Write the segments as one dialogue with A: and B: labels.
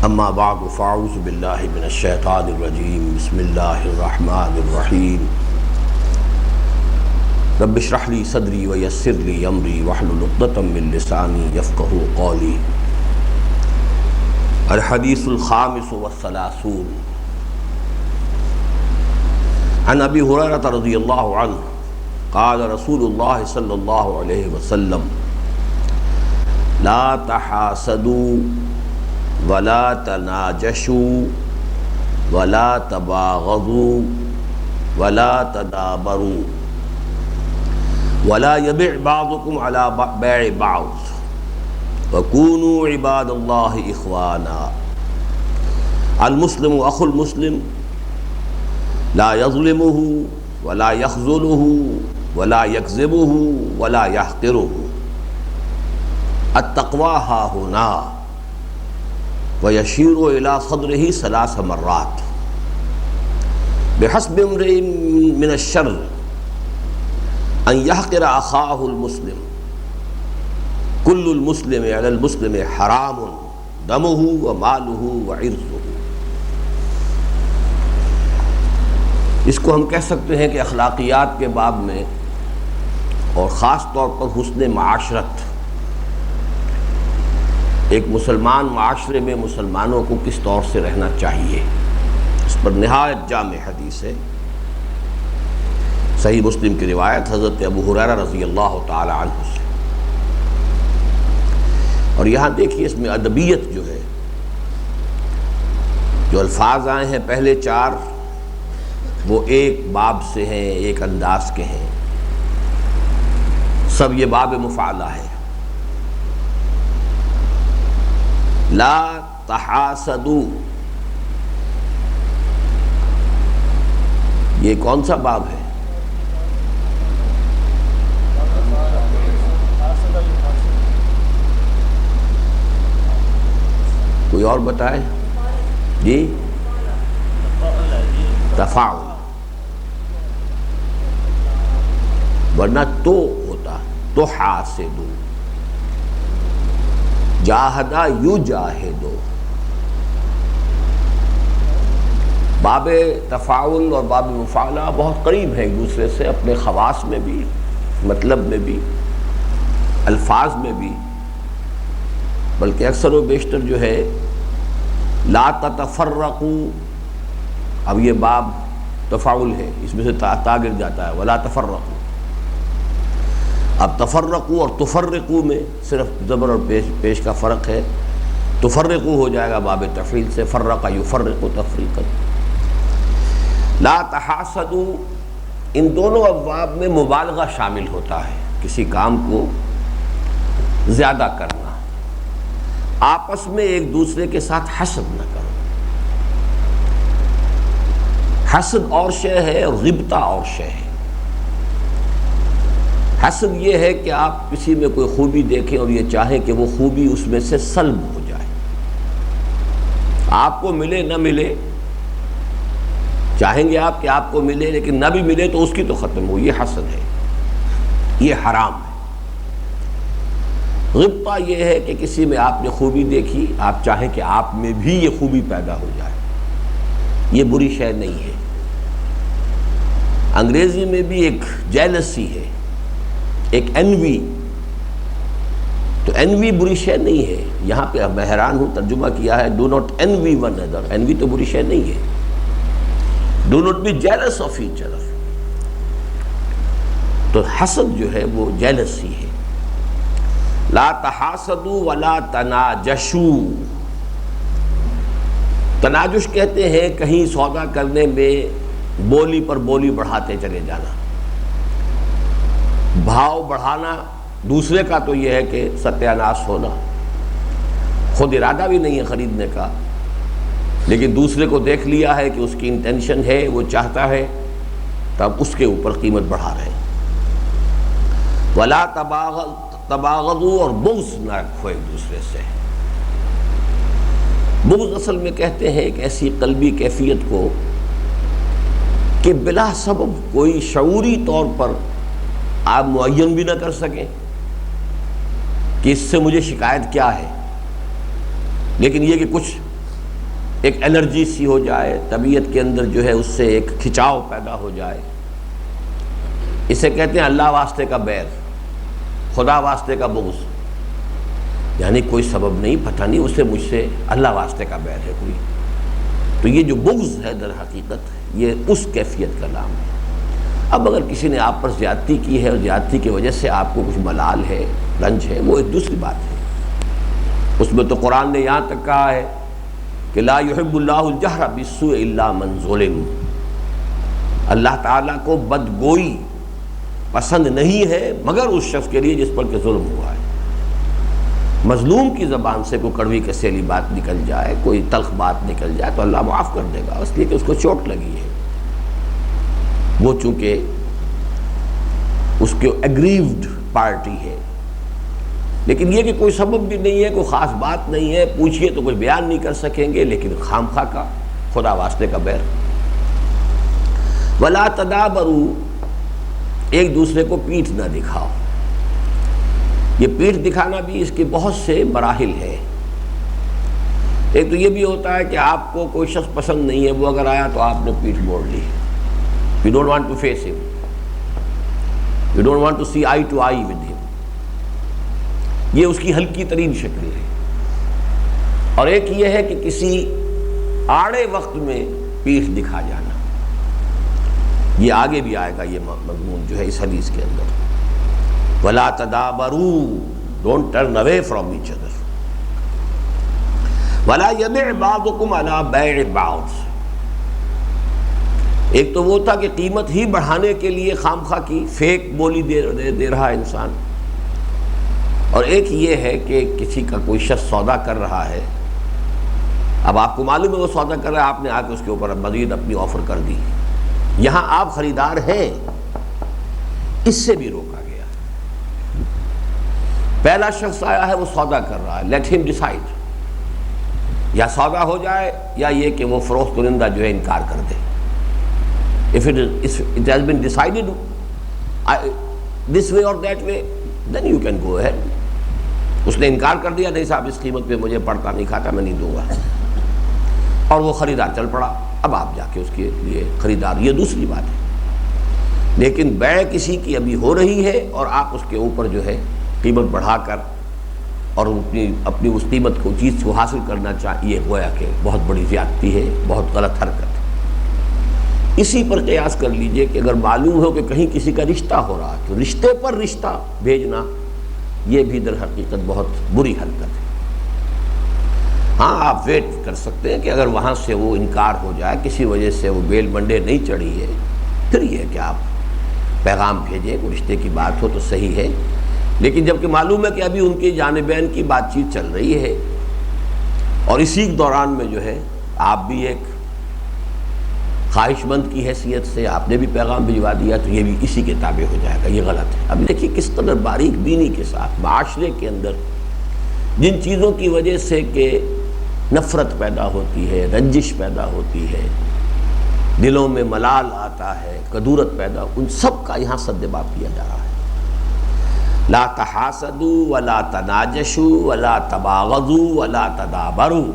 A: اما بعد فاعوذ باللہ من الشیطان الرجیم بسم اللہ الرحمن الرحیم رب اشرح لی صدری ویسر لی امری واحلل عقدۃ من لسانی یفقہوا قولی۔ الحدیث الخامس والثلاثون عن ابی ہریرہ رضی اللہ عنہ قال رسول اللہ صلی اللہ علیہ وسلم لا تحاسدوا ولا تناجشوا ولا تباغضوا ولا تدابروا ولا يبع بعضكم على بيع بعض وكونوا عباد الله إخوانا۔ المسلم أخو المسلم لا يظلمه ولا يخذله ولا يكذبه ولا يحقره۔ التقوى ها هنا، ويشير إلى صدره 3 مرات۔ بحسب امرئ من الشر أن يحقر أخاه المسلم، كل المسلم على المسلم حرام دمه وماله وعرضه۔ اس کو ہم کہہ سکتے ہیں کہ اخلاقیات کے باب میں اور خاص طور پر حسن معاشرت، ایک مسلمان معاشرے میں مسلمانوں کو کس طور سے رہنا چاہیے، اس پر نہایت جامع حدیث ہے۔ صحیح مسلم کی روایت حضرت ابو ہریرہ رضی اللہ تعالی عنہ سے۔ اور یہاں دیکھیے اس میں ادبیت جو ہے، جو الفاظ آئے ہیں پہلے 4 وہ ایک باب سے ہیں، ایک انداز کے ہیں، سب یہ باب مفعلہ ہے۔ لا تحاسدوا، یہ کون سا باب ہے؟ کوئی اور بتائے جی؟ تفاعل، ورنہ تو ہوتا تحاسدوا، جاہدہ یجاہدو۔ باب تفاعل اور باب مفاعلہ بہت قریب ہیں ایک دوسرے سے، اپنے خواص میں بھی، مطلب میں بھی، الفاظ میں بھی، بلکہ اکثر و بیشتر جو ہے لا تتفرقوا، اب یہ باب تفاعل ہے، اس میں سے تا گر جاتا ہے، ولا تفرقوا۔ اب تفرقوا اور تفرقوا میں صرف زبر اور پیش کا فرق ہے، تفرقوا ہو جائے گا باب تفعیل سے، فرق یفرق تفریقا۔ لا تحاسدوا، ان دونوں ابواب میں مبالغہ شامل ہوتا ہے، کسی کام کو زیادہ کرنا، آپس میں ایک دوسرے کے ساتھ حسد نہ کرو۔ حسد اور شے ہے اور غبطہ اور شے ہے۔ حسد یہ ہے کہ آپ کسی میں کوئی خوبی دیکھیں اور یہ چاہیں کہ وہ خوبی اس میں سے سلب ہو جائے، آپ کو ملے نہ ملے، چاہیں گے آپ کہ آپ کو ملے لیکن نہ بھی ملے تو اس کی تو ختم ہو، یہ حسد ہے، یہ حرام ہے۔ غبطہ یہ ہے کہ کسی میں آپ نے خوبی دیکھی، آپ چاہیں کہ آپ میں بھی یہ خوبی پیدا ہو جائے، یہ بری شے نہیں ہے۔ انگریزی میں بھی ایک جیلسی ہے، ایک انوی، تو انوی بری شے نہیں ہے۔ یہاں پہ میں حیران ہوں، ترجمہ کیا ہے do not envy one another، envy تو بری شے نہیں ہے، do not be jealous of each other۔ تو حسد جو ہے وہ جیلسی ہے۔ لا تحاسدوا ولا تناجشوا، تناجش کہتے ہیں کہیں سودا کرنے میں بولی پر بولی بڑھاتے چلے جانا، بھاؤ بڑھانا، دوسرے کا تو یہ ہے کہ ستیہ ناش ہونا، خود ارادہ بھی نہیں ہے خریدنے کا، لیکن دوسرے کو دیکھ لیا ہے کہ اس کی انٹینشن ہے، وہ چاہتا ہے، تب اس کے اوپر قیمت بڑھا رہے ہیں۔ ولا تباغضوا، اور بغض نہ رکھو ایک دوسرے سے۔ بغض اصل میں کہتے ہیں ایک ایسی قلبی کیفیت کو کہ بلا سبب کوئی شعوری طور پر آپ معین بھی نہ کر سکیں کہ اس سے مجھے شکایت کیا ہے، لیکن یہ کہ کچھ ایک انرجی سی ہو جائے، طبیعت کے اندر جو ہے اس سے ایک کھچاؤ پیدا ہو جائے، اسے کہتے ہیں اللہ واسطے کا بیر، خدا واسطے کا بغض، یعنی کوئی سبب نہیں، پتہ نہیں اسے مجھ سے اللہ واسطے کا بیر ہے کوئی. تو یہ جو بغض ہے در حقیقت یہ اس کیفیت کا نام ہے. اب اگر کسی نے آپ پر زیادتی کی ہے اور زیادتی کی وجہ سے آپ کو کچھ ملال ہے، رنج ہے، وہ ایک دوسری بات ہے. اس میں تو قرآن نے یہاں تک کہا ہے کہ لا یحب اللہ الجہر بالسوء الا من ظلم. اللہ تعالیٰ کو بدگوئی پسند نہیں ہے مگر اس شخص کے لیے جس پر کہ ظلم ہوا ہے. مظلوم کی زبان سے کوئی کڑوی کسیلی بات نکل جائے، کوئی تلخ بات نکل جائے تو اللہ معاف کر دے گا، اس لیے کہ اس کو چوٹ لگی ہے. وہ چونکہ اس کے ایگریوڈ پارٹی ہے. لیکن یہ کہ کوئی سبب بھی نہیں ہے، کوئی خاص بات نہیں ہے، پوچھئے تو کوئی بیان نہیں کر سکیں گے، لیکن خام خواہ کا خدا واسطے کا بیر. وَلَا تَدَابَرُوا، ایک دوسرے کو پیٹھ نہ دکھاؤ. یہ پیٹھ دکھانا بھی اس کے بہت سے مراحل ہیں. ایک تو یہ بھی ہوتا ہے کہ آپ کو کوئی شخص پسند نہیں ہے، وہ اگر آیا تو آپ نے پیٹھ موڑ لی. You don't want to face him. You don't want to see eye to eye with him. یہ اس کی ہلکی ترین شکل ہے. اور ایک یہ ہے کہ کسی آڑے وقت میں پیٹھ دکھا جانا. یہ آگے بھی آئے گا یہ مضمون جو ہے اس حدیث کے اندر. وَلَا تَدَابَرُوا، don't turn away from each other. وَلَا يَبِعْ بَعْضُكُمْ عَلَى بَيْعِ بَعْضٍ. ایک تو وہ تھا کہ قیمت ہی بڑھانے کے لیے خام خواہ کی فیک بولی دے رہا ہے انسان. اور ایک یہ ہے کہ کسی کا کوئی شخص سودا کر رہا ہے، اب آپ کو معلوم ہے وہ سودا کر رہا ہے، آپ نے آ کے اس کے اوپر مزید اپنی آفر کر دی. یہاں آپ خریدار ہیں، اس سے بھی روکا گیا. پہلا شخص آیا ہے وہ سودا کر رہا ہے، لیٹ ہم ڈیسائیڈ، یا سودا ہو جائے یا یہ کہ وہ فروخت کنندہ جو ہے انکار کر دے. If it has been decided this way or that way, then you can go ahead. اس نے انکار کر دیا، نہیں صاحب اس قیمت پہ مجھے پڑتا نہیں کھاتا، میں نہیں دوں گا، اور وہ خریدار چل پڑا. اب آپ جا کے اس کے لیے خریدار، یہ دوسری بات ہے. لیکن بیع کسی کی ابھی ہو رہی ہے اور آپ اس کے اوپر جو ہے قیمت بڑھا کر اور اپنی اس قیمت کو چیز کو حاصل کرنا چاہیے، گویا کہ بہت بڑی زیادتی ہے، بہت غلط حرکت ہے. اسی پر قیاس کر لیجئے کہ اگر معلوم ہو کہ کہیں کسی کا رشتہ ہو رہا ہے تو رشتے پر رشتہ بھیجنا یہ بھی در حقیقت بہت بری حرکت ہے. ہاں آپ ویٹ کر سکتے ہیں کہ اگر وہاں سے وہ انکار ہو جائے، کسی وجہ سے وہ بیل منڈے نہیں چڑھی ہے، پھر یہ ہے کہ آپ پیغام بھیجیں، کوئی رشتے کی بات ہو تو صحیح ہے. لیکن جب کہ معلوم ہے کہ ابھی ان کی جانبین کی بات چیت چل رہی ہے اور اسی دوران میں جو ہے آپ بھی ایک خواہش مند کی حیثیت سے آپ نے بھی پیغام بھجوا دیا، تو یہ بھی اسی کے تابع ہو جائے گا. یہ غلط ہے. اب دیکھیے کس قدر باریک بینی کے ساتھ معاشرے کے اندر جن چیزوں کی وجہ سے کہ نفرت پیدا ہوتی ہے، رنجش پیدا ہوتی ہے، دلوں میں ملال آتا ہے، کدورت پیدا، ان سب کا یہاں سدباب کیا جا رہا ہے. لا تحاسدوا ولا تناجشوا ولا تباغضوا ولا تدابروا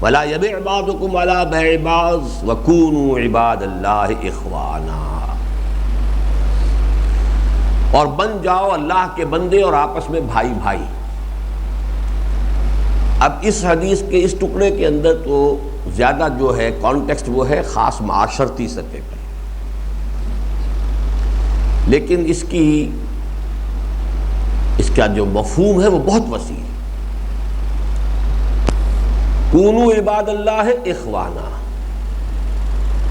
A: ولا يبع بعضكم على بيع بعض وكونوا عباد الله اخوانا. اور بن جاؤ اللہ کے بندے اور آپس میں بھائی بھائی. اب اس حدیث کے اس ٹکڑے کے اندر تو زیادہ جو ہے کانٹیکسٹ وہ ہے خاص معاشرتی سطح پر، لیکن اس کا جو مفہوم ہے وہ بہت وسیع ہے. کونوا عباد اللہ اخوانا،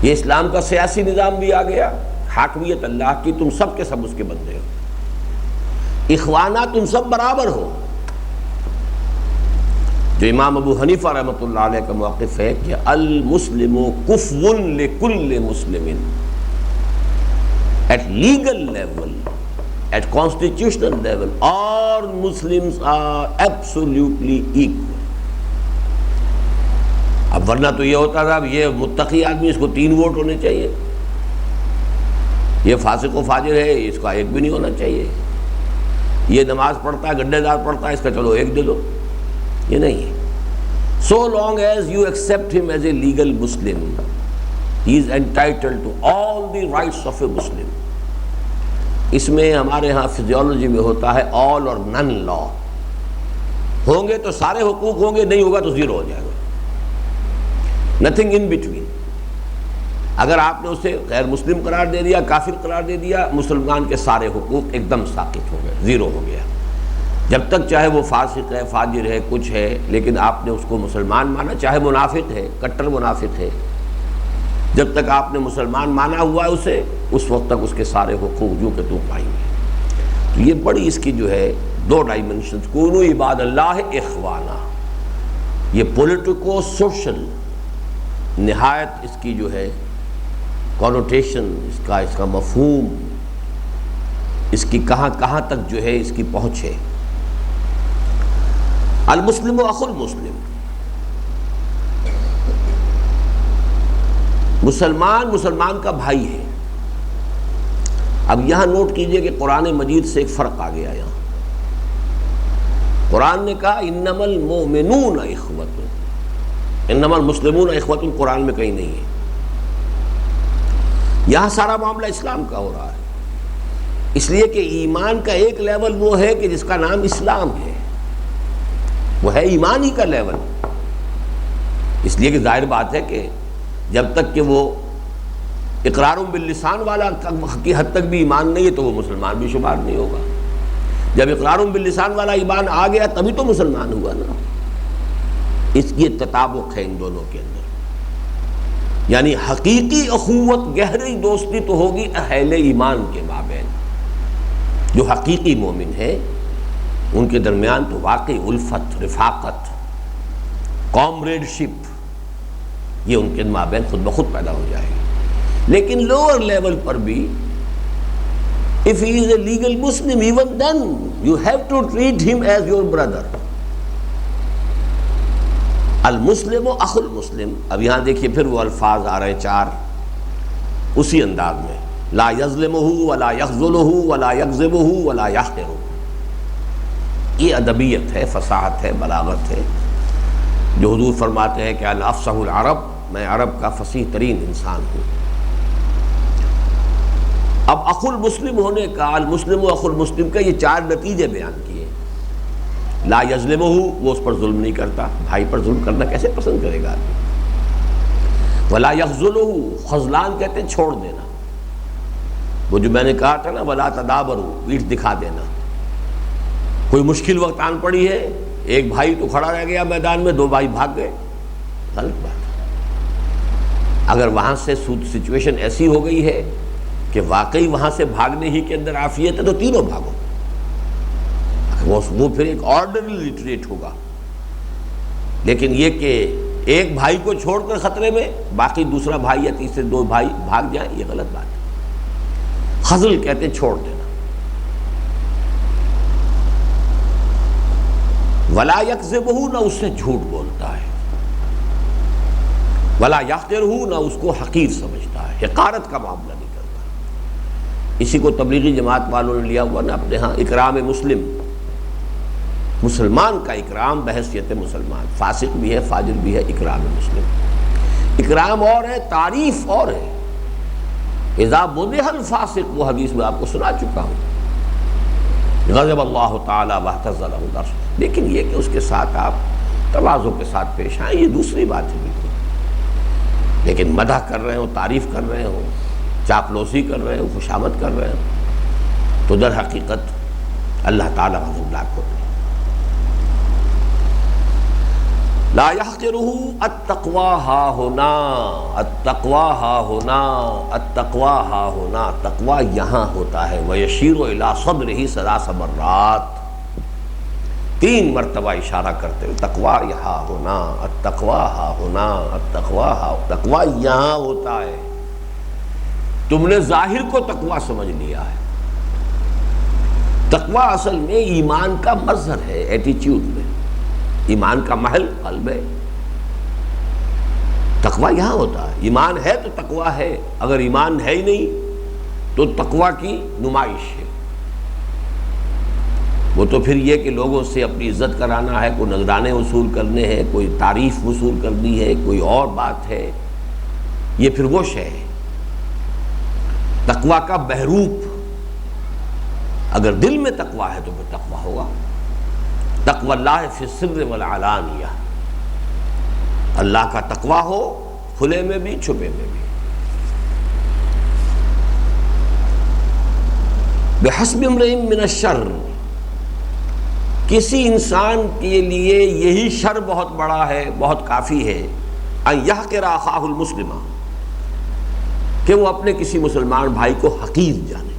A: یہ اسلام کا سیاسی نظام بھی آ گیا. حاکمیت اللہ کی، تم سب کے سب اس کے بندے ہو. اخوانا، تم سب برابر ہو. جو امام ابو حنیفہ رحمۃ اللہ علیہ کا موقف ہے کہ المسلم کفو لکل مسلم. At legal level, at constitutional level, all Muslims are absolutely equal. اب ورنہ تو یہ ہوتا تھا، اب یہ متقی آدمی اس کو 3 ووٹ ہونے چاہیے، یہ فاسق و فاجر ہے اس کا 1 بھی نہیں ہونا چاہیے، یہ نماز پڑھتا ہے گڈھے دار پڑھتا ہے اس کا چلو 1 دے دو. یہ نہیں ہے. So long as you accept him as a legal Muslim, he is entitled to all the rights of a Muslim. اس میں ہمارے ہاں فزیولوجی میں ہوتا ہے all or none law. ہوں گے تو سارے حقوق ہوں گے، نہیں ہوگا تو زیرو ہو جائے گا. Nothing in between. اگر آپ نے اسے غیر مسلم قرار دے دیا، کافر قرار دے دیا، مسلمان کے سارے حقوق ایک دم ساقط ہو گئے، زیرو ہو گیا. جب تک چاہے وہ فاسق ہے، فاجر ہے، کچھ ہے، لیکن آپ نے اس کو مسلمان مانا، چاہے منافق ہے، کٹر منافق ہے، جب تک آپ نے مسلمان مانا ہوا ہے اسے، اس وقت تک اس کے سارے حقوق جو کہ تو پائیں گے. تو یہ بڑی اس کی جو ہے دو ڈائمنشنز، کونوا عباد اللہ اخوانا. یہ پولیٹیکو سوشل نہایت اس کی جو ہے کونوٹیشن، اس کا مفہوم، اس کی کہاں کہاں تک جو ہے اس کی پہنچ ہے. المسلم اخو المسلم، مسلمان کا بھائی ہے. اب یہاں نوٹ کیجئے کہ قرآن مجید سے ایک فرق آ گیا. یہاں قرآن نے کہا انما المؤمنون اخوۃ، انما المسلمون اخوۃ قرآن میں کہیں نہیں ہے. یہاں سارا معاملہ اسلام کا ہو رہا ہے، اس لیے کہ ایمان کا ایک لیول وہ ہے کہ جس کا نام اسلام ہے، وہ ہے ایمان ہی کا لیول. اس لیے کہ ظاہر بات ہے کہ جب تک کہ وہ اقرار باللسان والا کی حد تک بھی ایمان نہیں ہے تو وہ مسلمان بھی شمار نہیں ہوگا. جب اقرار باللسان والا ایمان آ گیا تبھی تو مسلمان ہوا نا. اس کی تطابق ہے ان دونوں کے اندر. یعنی حقیقی اخوت، گہری دوستی تو ہوگی اہل ایمان کے مابین. جو حقیقی مومن ہے ان کے درمیان تو واقعی الفت، رفاقت، کامریڈشپ، یہ ان کے مابین خود بخود پیدا ہو جائے گی. لیکن لوور لیول پر بھی if he is a legal Muslim, even then you have to treat him as your brother. المسلم و اخو المسلم. اب یہاں دیکھیے پھر وہ الفاظ آ رہے ہیں چار اسی انداز میں، لا یظلمہ ولا یخذلہ ولا یکذبہ ولا یحقرہ. یہ ادبیت ہے، فصاحت ہے، بلاغت ہے، جو حضور فرماتے ہیں کہ انا افصح العرب، میں عرب کا فصیح ترین انسان ہوں. اب اخو المسلم ہونے کا، المسلم و اخو المسلم کا، یہ چار نتیجے بیان کیے. لا یظلمہ، وہ اس پر ظلم نہیں کرتا. بھائی پر ظلم کرنا کیسے پسند کرے گا آدمی. ولا یخذلہ، خذلان کہتے ہیں چھوڑ دینا. وہ جو میں نے کہا تھا نا ولا تدابروا، پیٹھ دکھا دینا. کوئی مشکل وقت آن پڑی ہے، ایک بھائی تو کھڑا رہ گیا میدان میں، دو بھائی بھاگ گئے، غلط بات ہے. اگر وہاں سے سچویشن ایسی ہو گئی ہے کہ واقعی وہاں سے بھاگنے ہی کے اندر عافیت ہے تو تینوں بھاگو. وہ پھر ایک آرڈرلی ریٹریٹ ہوگا. لیکن یہ کہ ایک بھائی کو چھوڑ کر خطرے میں باقی دوسرا بھائی یا تیسرے دو بھائی بھاگ جائیں، یہ غلط بات ہے. خذل کہتے ہیں چھوڑ دینا. ولا یکذبہ، نہ اس سے جھوٹ بولتا ہے. ولا یحقرہ، نہ اس کو حقیر سمجھتا ہے، حقارت کا معاملہ نہیں کرتا. اسی کو تبلیغی جماعت والوں نے لیا ہوا نا اپنے ہاں اکرام مسلم. مسلمان کا اکرام بحیثیت مسلمان، فاسق بھی ہے، فاجر بھی ہے، اکرام مسلم. اکرام اور ہے، تعریف اور ہے. اذا مدح الفاسق، وہ حدیث میں آپ کو سنا چکا ہوں، غضب اللہ تعالی واہتز لہ العرش. لیکن یہ کہ اس کے ساتھ آپ تواضع کے ساتھ پیش آئیں، یہ دوسری بات ہے بالکل. لیکن مدح کر رہے ہوں، تعریف کر رہے ہوں، چاپلوسی کر رہے ہوں، خوشامد کر رہے ہوں، تو در حقیقت اللہ تعالیٰ غضبناک ہوتے ہیں. لا یحقرہ، التقوی ہا ہونا، التقوی ہا ہونا، التقوی ہا ہونا. تقوی یہاں ہوتا ہے. ویشیر الی صدرہ ثلاث مرات، 3 مرتبہ اشارہ کرتے ہوئے تقوی یہاں ہونا، التقوی ہا ہونا، التقوی ہا. تقوی یہاں ہوتا ہے. تم نے ظاہر کو تقوی سمجھ لیا ہے. تقوی اصل میں ایمان کا مظہر ہے. ایٹیچیوڈ میں ایمان کا محل قلب ہے. تقوی یہاں ہوتا ہے. ایمان ہے تو تقوی ہے، اگر ایمان ہے ہی نہیں تو تقوی کی نمائش ہے. وہ تو پھر یہ کہ لوگوں سے اپنی عزت کرانا ہے، کوئی نذرانے وصول کرنے ہیں، کوئی تعریف وصول کرنی ہے، کوئی اور بات ہے، یہ پھر وہ شے ہے۔ تقوی کا بحروپ، اگر دل میں تقوی ہے تو پھر تقوی ہوگا۔ تقوی اللہ فی السر والعلانیہ، اللہ کا تقوی ہو کھلے میں بھی چھپے میں بھی۔ بحسب امرئ من الشر، کسی انسان کے لیے یہی شر بہت بڑا ہے، بہت کافی ہے، ان یحقر اخاہ المسلم، کہ وہ اپنے کسی مسلمان بھائی کو حقیر جانے،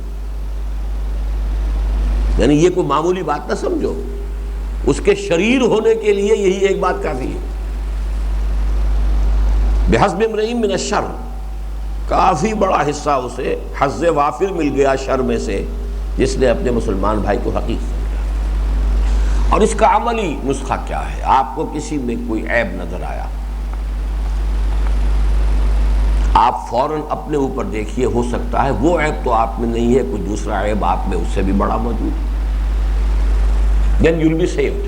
A: یعنی یہ کوئی معمولی بات نہ سمجھو، اس کے شریر ہونے کے لیے یہی ایک بات کافی ہے۔ بحسب امرئ من الشر، کافی بڑا حصہ اسے حظ وافر مل گیا شر میں سے، جس نے اپنے مسلمان بھائی کو حقیر سمجھا۔ اور اس کا عملی نسخہ کیا ہے؟ آپ کو کسی میں کوئی عیب نظر آیا، آپ فوراً اپنے اوپر دیکھیے، ہو سکتا ہے وہ عیب تو آپ میں نہیں ہے، کوئی دوسرا عیب آپ میں اس سے بھی بڑا موجود ہے۔ Then you'll be saved۔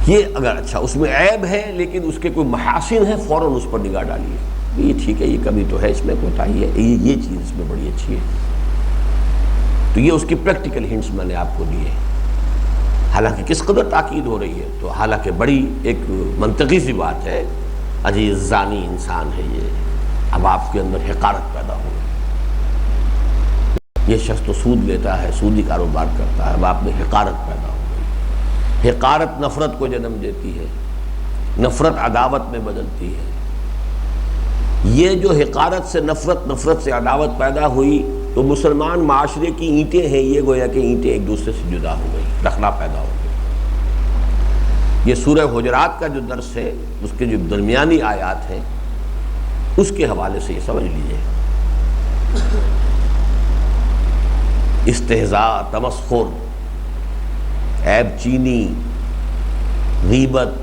A: یہ اگر اچھا اس میں عیب ہے لیکن اس کے کوئی محاسن ہیں، فوراً اس پر نگاہ ڈالیے، یہ ٹھیک ہے، یہ کمی تو ہے، اس میں کوتاہی ہے، یہ چیز اس میں بڑی اچھی ہے۔ تو یہ اس کی پریکٹیکل ہنٹس میں نے آپ کو دیے، حالانکہ کس قدر تاکید ہو رہی ہے، تو حالانکہ بڑی ایک منطقی سی بات ہے، عزیز زانی انسان ہے یہ، اب آپ کے اندر حقارت پیدا ہو گئی، یہ شخص تو سود لیتا ہے، سودی کاروبار کرتا ہے، اب آپ میں حقارت پیدا ہو گئی۔ حقارت نفرت کو جنم دیتی ہے، نفرت عداوت میں بدلتی ہے۔ یہ جو حقارت سے نفرت، نفرت سے عداوت پیدا ہوئی، تو مسلمان معاشرے کی اینٹیں ہیں، یہ گویا کہ اینٹیں ایک دوسرے سے جدا ہو گئی، رخنا پیدا ہو گئی۔ یہ سورہ حجرات کا جو درس ہے، اس کے جو درمیانی آیات ہیں، اس کے حوالے سے یہ سمجھ لیجئے۔ استہزاء، تمسخر، عیب چینی، غیبت،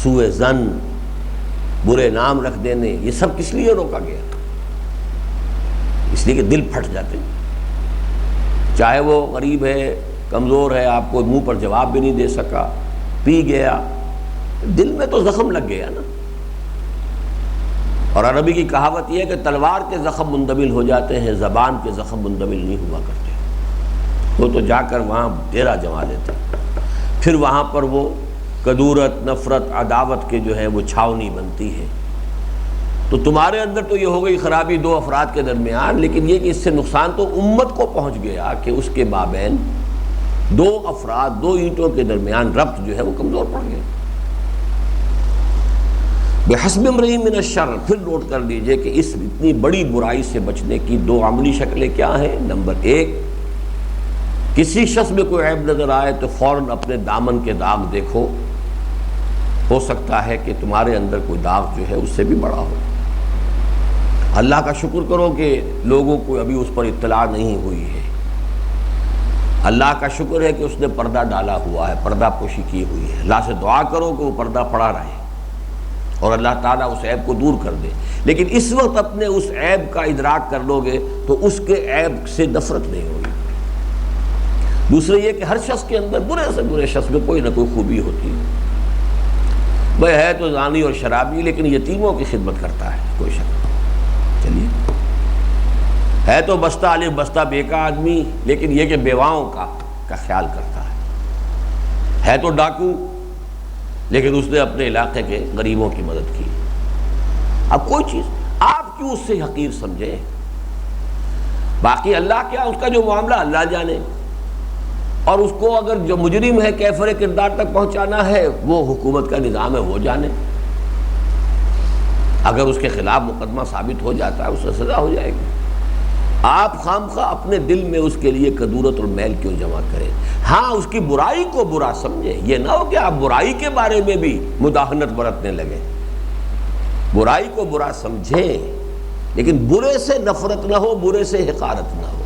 A: سوء ظن، برے نام رکھ دینے، یہ سب کس لیے روکا گیا؟ اس لیے کہ دل پھٹ جاتے، چاہے وہ غریب ہے، کمزور ہے، آپ کو منہ پر جواب بھی نہیں دے سکا، پی گیا، دل میں تو زخم لگ گیا نا۔ اور عربی کی کہاوت یہ ہے کہ تلوار کے زخم مندمل ہو جاتے ہیں، زبان کے زخم مندمل نہیں ہوا کرتے۔ وہ تو جا کر وہاں ڈیرا جما لیتے، پھر وہاں پر وہ کدورت، نفرت، عداوت کے جو ہے وہ چھاونی بنتی ہے۔ تو تمہارے اندر تو یہ ہو گئی خرابی دو افراد کے درمیان، لیکن یہ کہ اس سے نقصان تو امت کو پہنچ گیا کہ اس کے مابین دو افراد، دو اینٹوں کے درمیان ربط جو ہے وہ کمزور پڑ گیا۔ بحسب امرئ من الشر، پھر نوٹ کر لیجئے کہ اس اتنی بڑی برائی سے بچنے کی دو عملی شکلیں کیا ہیں۔ نمبر ایک، کسی شخص میں کوئی عیب نظر آئے تو فوراً اپنے دامن کے داغ دیکھو، ہو سکتا ہے کہ تمہارے اندر کوئی داغ جو ہے اس سے بھی بڑا ہو۔ اللہ کا شکر کرو کہ لوگوں کو ابھی اس پر اطلاع نہیں ہوئی ہے، اللہ کا شکر ہے کہ اس نے پردہ ڈالا ہوا ہے، پردہ پوشی کی ہوئی ہے۔ اللہ سے دعا کرو کہ وہ پردہ پڑا رہے اور اللہ تعالیٰ اس عیب کو دور کر دے۔ لیکن اس وقت اپنے اس عیب کا ادراک کر لو گے تو اس کے عیب سے نفرت نہیں ہوگی۔ دوسرے یہ کہ ہر شخص کے اندر، برے سے برے شخص میں کوئی نہ کوئی خوبی ہوتی ہے، وہ ہے تو زانی اور شرابی لیکن یتیموں کی خدمت کرتا ہے، کوئی شک نہیں۔ چلیے، ہے تو بستہ الف بستہ بے کا آدمی لیکن یہ کہ بیواؤں کا خیال کرتا ہے تو ڈاکو لیکن اس نے اپنے علاقے کے غریبوں کی مدد کی۔ اب کوئی چیز آپ کیوں اس سے حقیر سمجھیں؟ باقی اللہ کیا، اس کا جو معاملہ اللہ جانے، اور اس کو اگر جو مجرم ہے کیفر کردار تک پہنچانا ہے، وہ حکومت کا نظام ہے، وہ جانے۔ اگر اس کے خلاف مقدمہ ثابت ہو جاتا ہے اس سے سزا ہو جائے گی۔ آپ خامخواہ اپنے دل میں اس کے لیے کدورت اور میل کیوں جمع کریں؟ ہاں، اس کی برائی کو برا سمجھیں، یہ نہ ہو کہ آپ برائی کے بارے میں بھی مداہنت برتنے لگے۔ برائی کو برا سمجھیں لیکن برے سے نفرت نہ ہو، برے سے حقارت نہ ہو،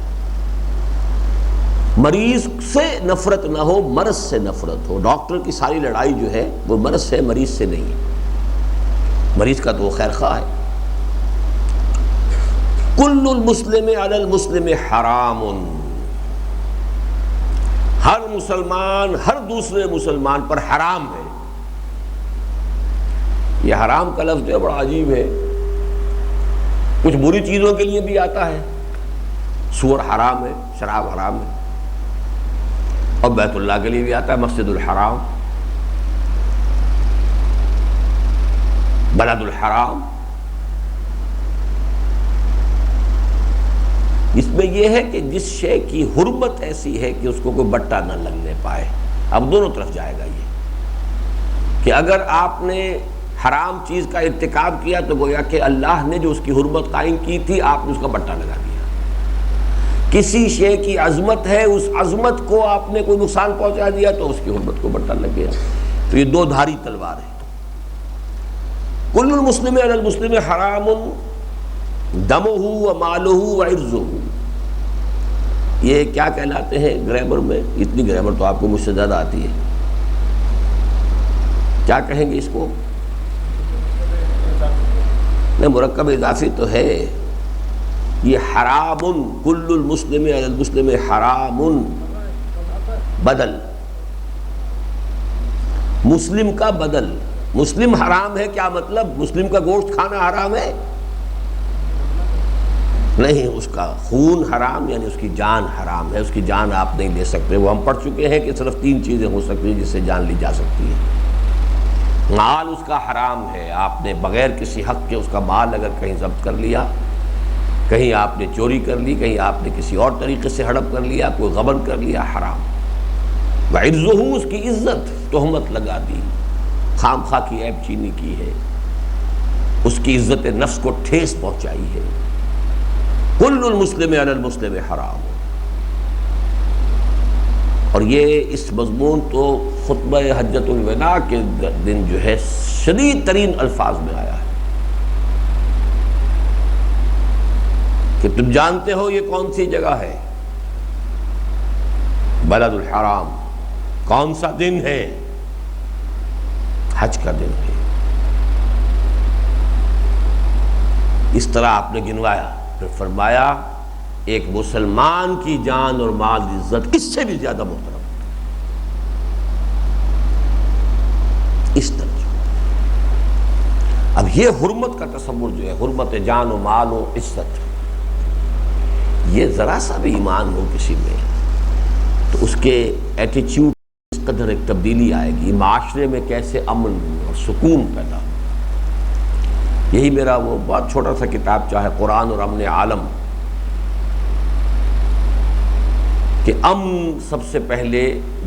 A: مریض سے نفرت نہ ہو، مرض سے نفرت ہو۔ ڈاکٹر کی ساری لڑائی جو ہے وہ مرض سے، مریض سے نہیں ہے، مریض کا تو وہ خیر خواہ ہے۔ کل المسلم علی المسلم حرام، ہر مسلمان ہر دوسرے مسلمان پر حرام ہے۔ یہ حرام کا لفظ جو بڑا عجیب ہے، کچھ بری چیزوں کے لیے بھی آتا ہے، سور حرام ہے، شراب حرام ہے، اور بیت اللہ کے لیے بھی آتا ہے، مسجد الحرام، بلد الحرام۔ اس میں یہ ہے کہ جس شے کی حرمت ایسی ہے کہ اس کو کوئی بٹا نہ لگنے پائے۔ اب دونوں طرف جائے گا یہ کہ اگر آپ نے حرام چیز کا ارتکاب کیا تو گویا کہ اللہ نے جو اس کی حرمت قائم کی تھی آپ نے اس کا بٹا لگا دیا۔ کسی شے کی عظمت ہے، اس عظمت کو آپ نے کوئی نقصان پہنچا دیا تو اس کی حرمت کو بٹا لگ گیا۔ تو یہ دو دھاری تلوار ہے۔ کل المسلم علی المسلم حرام دمہ و مالہ و عرضہ، یہ کیا کہلاتے ہیں گرامر میں؟ اتنی گرامر تو آپ کو مجھ سے زیادہ آتی ہے، کیا کہیں گے اس کو؟ نہیں، مرکب اضافی تو ہے یہ حرام، کل المسلم علی المسلم حرام، بدل، مسلم کا بدل۔ مسلم حرام ہے کیا مطلب؟ مسلم کا گوشت کھانا حرام ہے؟ نہیں، اس کا خون حرام، یعنی اس کی جان حرام ہے، اس کی جان آپ نہیں لے سکتے۔ وہ ہم پڑھ چکے ہیں کہ صرف 3 چیزیں ہو سکتی ہیں جس سے جان لی جا سکتی ہے۔ مال اس کا حرام ہے، آپ نے بغیر کسی حق کے اس کا مال اگر کہیں ضبط کر لیا، کہیں آپ نے چوری کر لی، کہیں آپ نے کسی اور طریقے سے ہڑپ کر لیا، کوئی غبن کر لیا، حرام۔ وعرضہ، اس کی عزت، تہمت لگا دی، خام خواہ کی عیب چینی کی ہے، اس کی عزت نفس کو ٹھیس پہنچائی ہے۔ کل المسلم علی المسلم حرام۔ اور یہ اس مضمون تو خطبہ حجۃ الوداع کے دن جو ہے شدید ترین الفاظ میں آیا ہے کہ تم جانتے ہو یہ کون سی جگہ ہے؟ بلد الحرام۔ کون سا دن ہے؟ حج کا دن ہے۔ اس طرح آپ نے گنوایا، پھر فرمایا ایک مسلمان کی جان اور مال عزت اس سے بھی زیادہ محترم، اس طرح۔ اب یہ حرمت کا تصور جو ہے، حرمت جان و مال و عزت، یہ ذرا سا بھی ایمان ہو کسی میں تو اس کے ایٹیچیوڈ اس قدر ایک تبدیلی آئے گی، معاشرے میں کیسے امن اور سکون پیدا ہو۔ یہی میرا وہ بہت چھوٹا سا کتاب چاہے قرآن اور امن عالم، کہ امن سب سے پہلے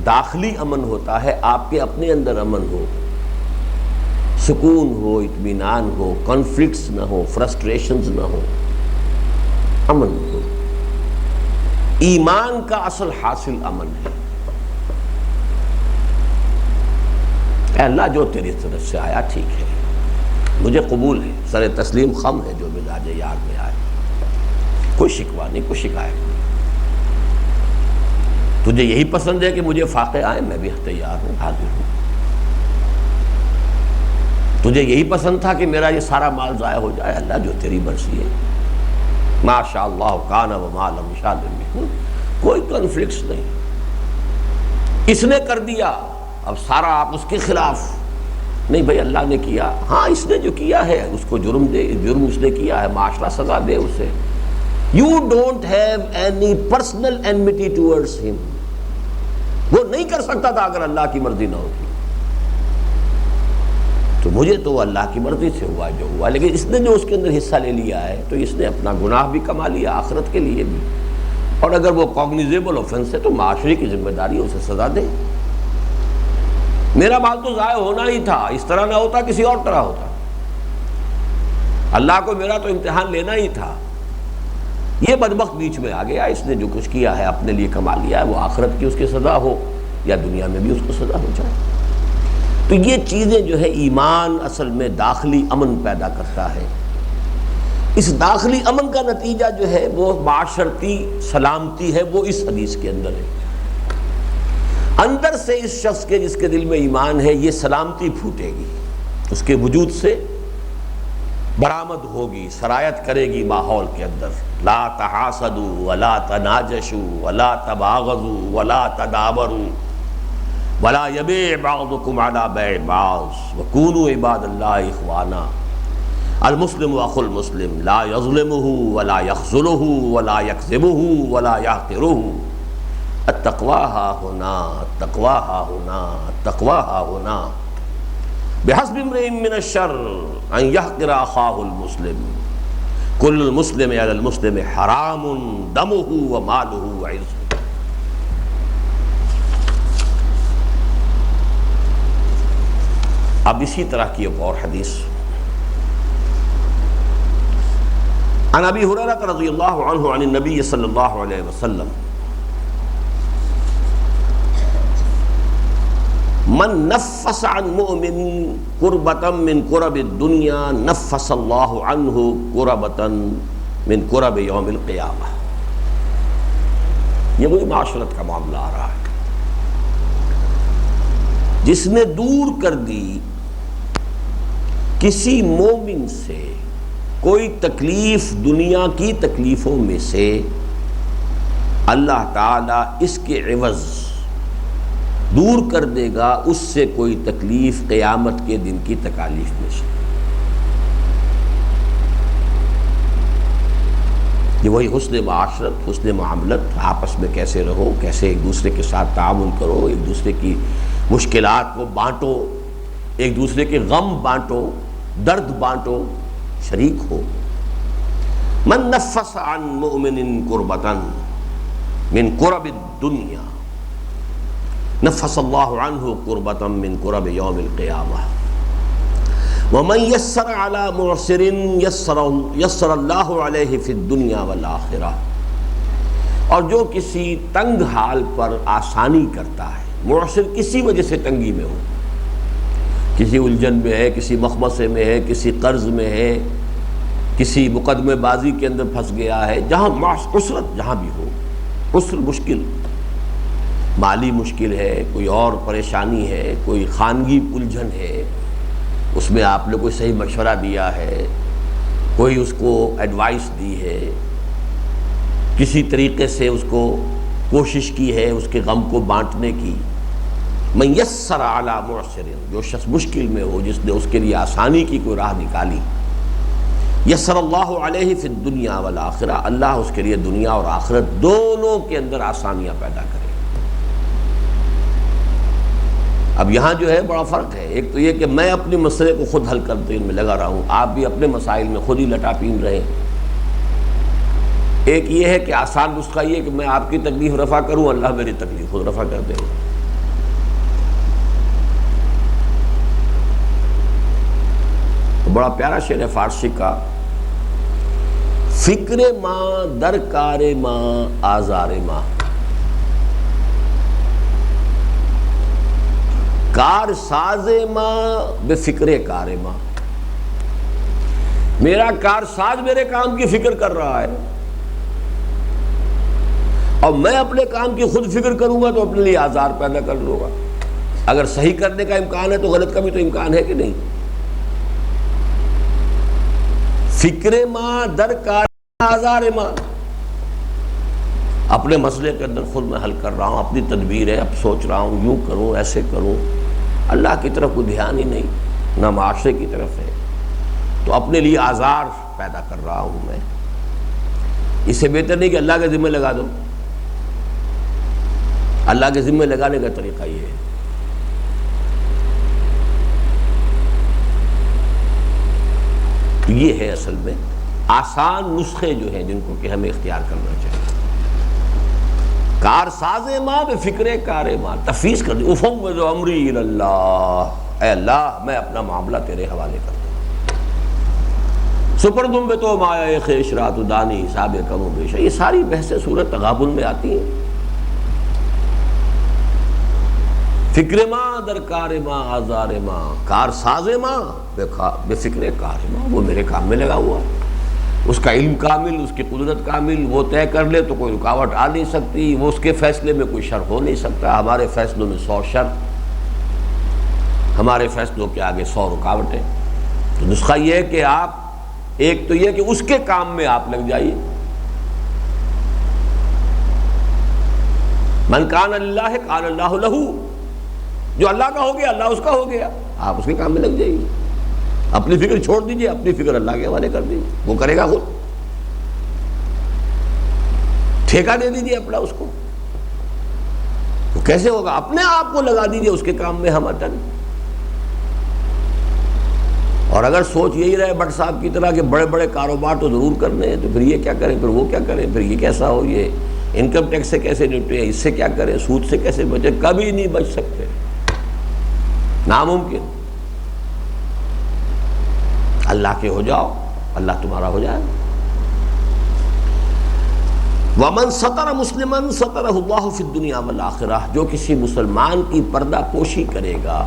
A: داخلی امن ہوتا ہے، آپ کے اپنے اندر امن ہو، سکون ہو، اطمینان ہو، کانفلکٹس نہ ہو، فرسٹریشنز نہ ہو، امن ہو۔ ایمان کا اصل حاصل امن ہے۔ اے اللہ جو تیری طرف سے آیا ٹھیک ہے، مجھے قبول ہے، سر تسلیم خم ہے جو مزاج یار میں آئے، کوئی شکوہ نہیں، کوئی شکایت نہیں۔ تجھے یہی پسند ہے کہ مجھے فاقے آئے، میں بھی تیار ہوں، حاضر ہوں۔ تجھے یہی پسند تھا کہ میرا یہ سارا مال ضائع ہو جائے، اللہ جو تیری مرضی ہے، ما شاء اللہ کان وما لم یشاء لم یکن، کوئی کنفلکٹس نہیں۔ اس نے کر دیا، اب سارا آپ اس کے خلاف نہیں، بھائی اللہ نے کیا، ہاں اس نے جو کیا ہے اس کو جرم دے، جرم اس نے کیا ہے، معاشرہ سزا دے اسے۔ You don't have any personal enmity towards him۔ وہ نہیں کر سکتا تھا اگر اللہ کی مرضی نہ ہوتی، تو مجھے تو اللہ کی مرضی سے ہوا جو ہوا، لیکن اس نے جو اس کے اندر حصہ لے لیا ہے تو اس نے اپنا گناہ بھی کما لیا آخرت کے لیے بھی، اور اگر وہ کوگنیزیبل آفینس ہے تو معاشرے کی ذمہ داری اسے سزا دے۔ میرا مال تو ضائع ہونا ہی تھا، اس طرح نہ ہوتا کسی اور طرح ہوتا، اللہ کو میرا تو امتحان لینا ہی تھا۔ یہ بدبخت بیچ میں آ گیا، اس نے جو کچھ کیا ہے اپنے لیے کما لیا ہے، وہ آخرت کی اس کی سزا ہو یا دنیا میں بھی اس کو سزا ہو جائے۔ تو یہ چیزیں جو ہے ایمان اصل میں داخلی امن پیدا کرتا ہے۔ اس داخلی امن کا نتیجہ جو ہے وہ معاشرتی سلامتی ہے، وہ اس حدیث کے اندر ہے۔ اندر سے اس شخص کے جس کے دل میں ایمان ہے، یہ سلامتی پھوٹے گی، اس کے وجود سے برآمد ہوگی، سرایت کرے گی ماحول کے اندر. لا تحاسدوا ولا تناجشوا ولا تباغضوا ولا تدابروا ولا يبيع بعضكم على بيع بعض وكونوا عباد الله اخوانا. المسلم اخو المسلم لا يظلمه ولا يخذله ولا يكذبه ولا يحقره. التقوى ها هنا التقوى ها هنا التقوى ها هنا. بحسب امرئ من الشر ان يحقر اخاه المسلم. كل المسلم على المسلم حرام دمه وماله وعرضه. اب اسی طرح کی ایک اور حدیث عن ابی ہریرہ رضی اللہ عنہ عن النبی صلی اللہ علیہ وسلم من نفس عن مؤمن کربۃ من کرب الدنیا نفس اللہ عنہ کربۃ من کرب یوم القیامہ. یہ وہی معاشرت کا معاملہ آ رہا ہے. جس نے دور کر دی کسی مومن سے کوئی تکلیف دنیا کی تکلیفوں میں سے، اللہ تعالیٰ اس کے عوض دور کر دے گا اس سے کوئی تکلیف قیامت کے دن کی تکالیف میں سے. یہ وہی حسن معاشرت، حسن معاملت، آپس میں کیسے رہو، کیسے ایک دوسرے کے ساتھ تعاون کرو، ایک دوسرے کی مشکلات کو بانٹو، ایک دوسرے کے غم بانٹو، درد بانٹو، شریک ہو. من نفس عن مؤمن کربۃ من کرب الدنیا نفس اللہ عنہ کربۃ من کرب یوم القیامہ. ومن یسر علی معسر یسر اللہ علیہ فی الدنیا والآخرہ. اور جو کسی تنگ حال پر آسانی کرتا ہے، معسر کسی وجہ سے تنگی میں ہو، کسی الجھن میں ہے، کسی مخمصے میں ہے، کسی قرض میں ہے، کسی مقدمے بازی کے اندر پھنس گیا ہے، جہاں عسرت جہاں بھی ہو، عسر مشکل، مالی مشکل ہے، کوئی اور پریشانی ہے، کوئی خانگی الجھن ہے، اس میں آپ نے کوئی صحیح مشورہ دیا ہے، کوئی اس کو ایڈوائس دی ہے، کسی طریقے سے اس کو کوشش کی ہے اس کے غم کو بانٹنے کی. من یسر علی معسر، جو شخص مشکل میں ہو، جس نے اس کے لیے آسانی کی کوئی راہ نکالی، یسر اللہ علیہ فی الدنیا والآخرہ، اللہ اس کے لیے دنیا اور آخرت دونوں کے اندر آسانیاں پیدا کرے. اب یہاں جو ہے بڑا فرق ہے. ایک تو یہ کہ میں اپنے مسئلے کو خود حل کرتے میں لگا رہا ہوں، آپ بھی اپنے مسائل میں خود ہی لٹا پین رہے ہیں. ایک یہ ہے کہ آسان نسخہ یہ کہ میں آپ کی تکلیف رفع کروں، اللہ میری تکلیف خود رفع کر دے. بڑا پیارا شعر ہے فارسی کا، فکر ماں در کار ماں آزار ماں، کار ساز ماں بے فکر کار ماں. میرا کار ساز میرے کام کی فکر کر رہا ہے، اور میں اپنے کام کی خود فکر کروں گا تو اپنے لیے آزار پیدا کر لوں گا. اگر صحیح کرنے کا امکان ہے تو غلط کا بھی تو امکان ہے کہ نہیں. فکر ماں در کار آزار ماں، اپنے مسئلے کے اندر خود میں حل کر رہا ہوں، اپنی تدبیر ہے، اب سوچ رہا ہوں یوں کروں ایسے کروں، اللہ کی طرف کوئی دھیان ہی نہیں، نہ معاشرے کی طرف ہے، تو اپنے لیے آزار پیدا کر رہا ہوں میں. اس سے بہتر نہیں کہ اللہ کے ذمہ لگا دو. اللہ کے ذمہ لگانے کا طریقہ یہ ہے یہ ہے اصل میں آسان نسخے جو ہیں جن کو کہ ہمیں اختیار کرنا چاہیے. کار ساز ماں بے فکر کار ماں، تفویض کر دی، افوض امری الی اللہ، اے اللہ میں اپنا معاملہ تیرے حوالے کرتا ہوں. سپردم بے تو مایا خیش رات دانی حساب کم و بیش. یہ ساری بحثیں سورۃ تغابن میں آتی ہیں. فکر ماں در کار ماں آزار ماں، کار ساز ماں بے فکر کار ماں. وہ میرے کام میں لگا ہوا، اس کا علم کامل، اس کی قدرت کامل، وہ طے کر لے تو کوئی رکاوٹ آ نہیں سکتی، وہ اس کے فیصلے میں کوئی شر ہو نہیں سکتا. ہمارے فیصلوں میں 100 شر، ہمارے فیصلوں کے آگے 100 رکاوٹیں. تو نسخہ یہ ہے کہ آپ ایک تو یہ کہ اس کے کام میں آپ لگ جائیے. من کان اللہ کان اللہ لہو، جو اللہ کا ہو گیا اللہ اس کا ہو گیا، آپ اس کے کام میں لگ جائیے. اپنی فکر چھوڑ دیجئے، اپنی فکر اللہ کے حوالے کر دیجئے، وہ کرے گا خود. ٹھیکہ دے دیجئے اپنا اس کو. وہ کیسے ہوگا؟ اپنے آپ کو لگا دیجئے اس کے کام میں ہمتن. اور اگر سوچ یہی رہے بٹ صاحب کی طرح کہ بڑے بڑے کاروبار تو ضرور کرنے ہیں، تو پھر یہ کیا کریں، پھر وہ کیا کریں، پھر یہ کیسا ہو، یہ انکم ٹیکس سے کیسے نپٹے، اس سے کیا کریں، سود سے کیسے بچے، کبھی نہیں بچ سکتے، ناممکن. اللہ کے ہو جاؤ، اللہ تمہارا ہو جائے. وَمَن سَتَرَ مُسْلِمًا سَتَرَهُ اللَّهُ فِي الدُّنْيَا وَالْآخِرَةِ، جو کسی مسلمان کی پردہ پوشی کرے گا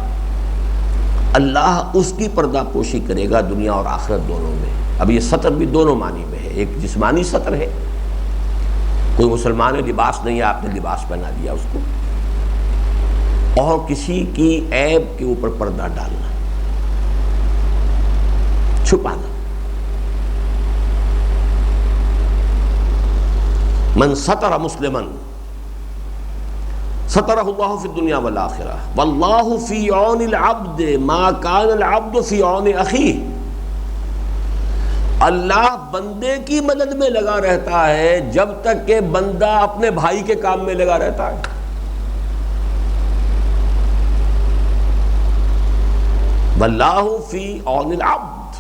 A: اللہ اس کی پردہ پوشی کرے گا دنیا اور آخرت دونوں میں. اب یہ سطر بھی دونوں معنی میں ہے. ایک جسمانی سطر ہے، کوئی مسلمان لباس نہیں ہے، آپ نے لباس پہنا دیا اس کو، اور کسی کی عیب کے اوپر پردہ ڈالنا، چھپانا. من سطر مسلمن سترہ اللہ فی الدنیا والآخرہ واللہ فی عون العبد ما کان العبد فی عون اخیہ. اللہ بندے کی مدد میں لگا رہتا ہے جب تک کہ بندہ اپنے بھائی کے کام میں لگا رہتا ہے. واللہ فی عون العبد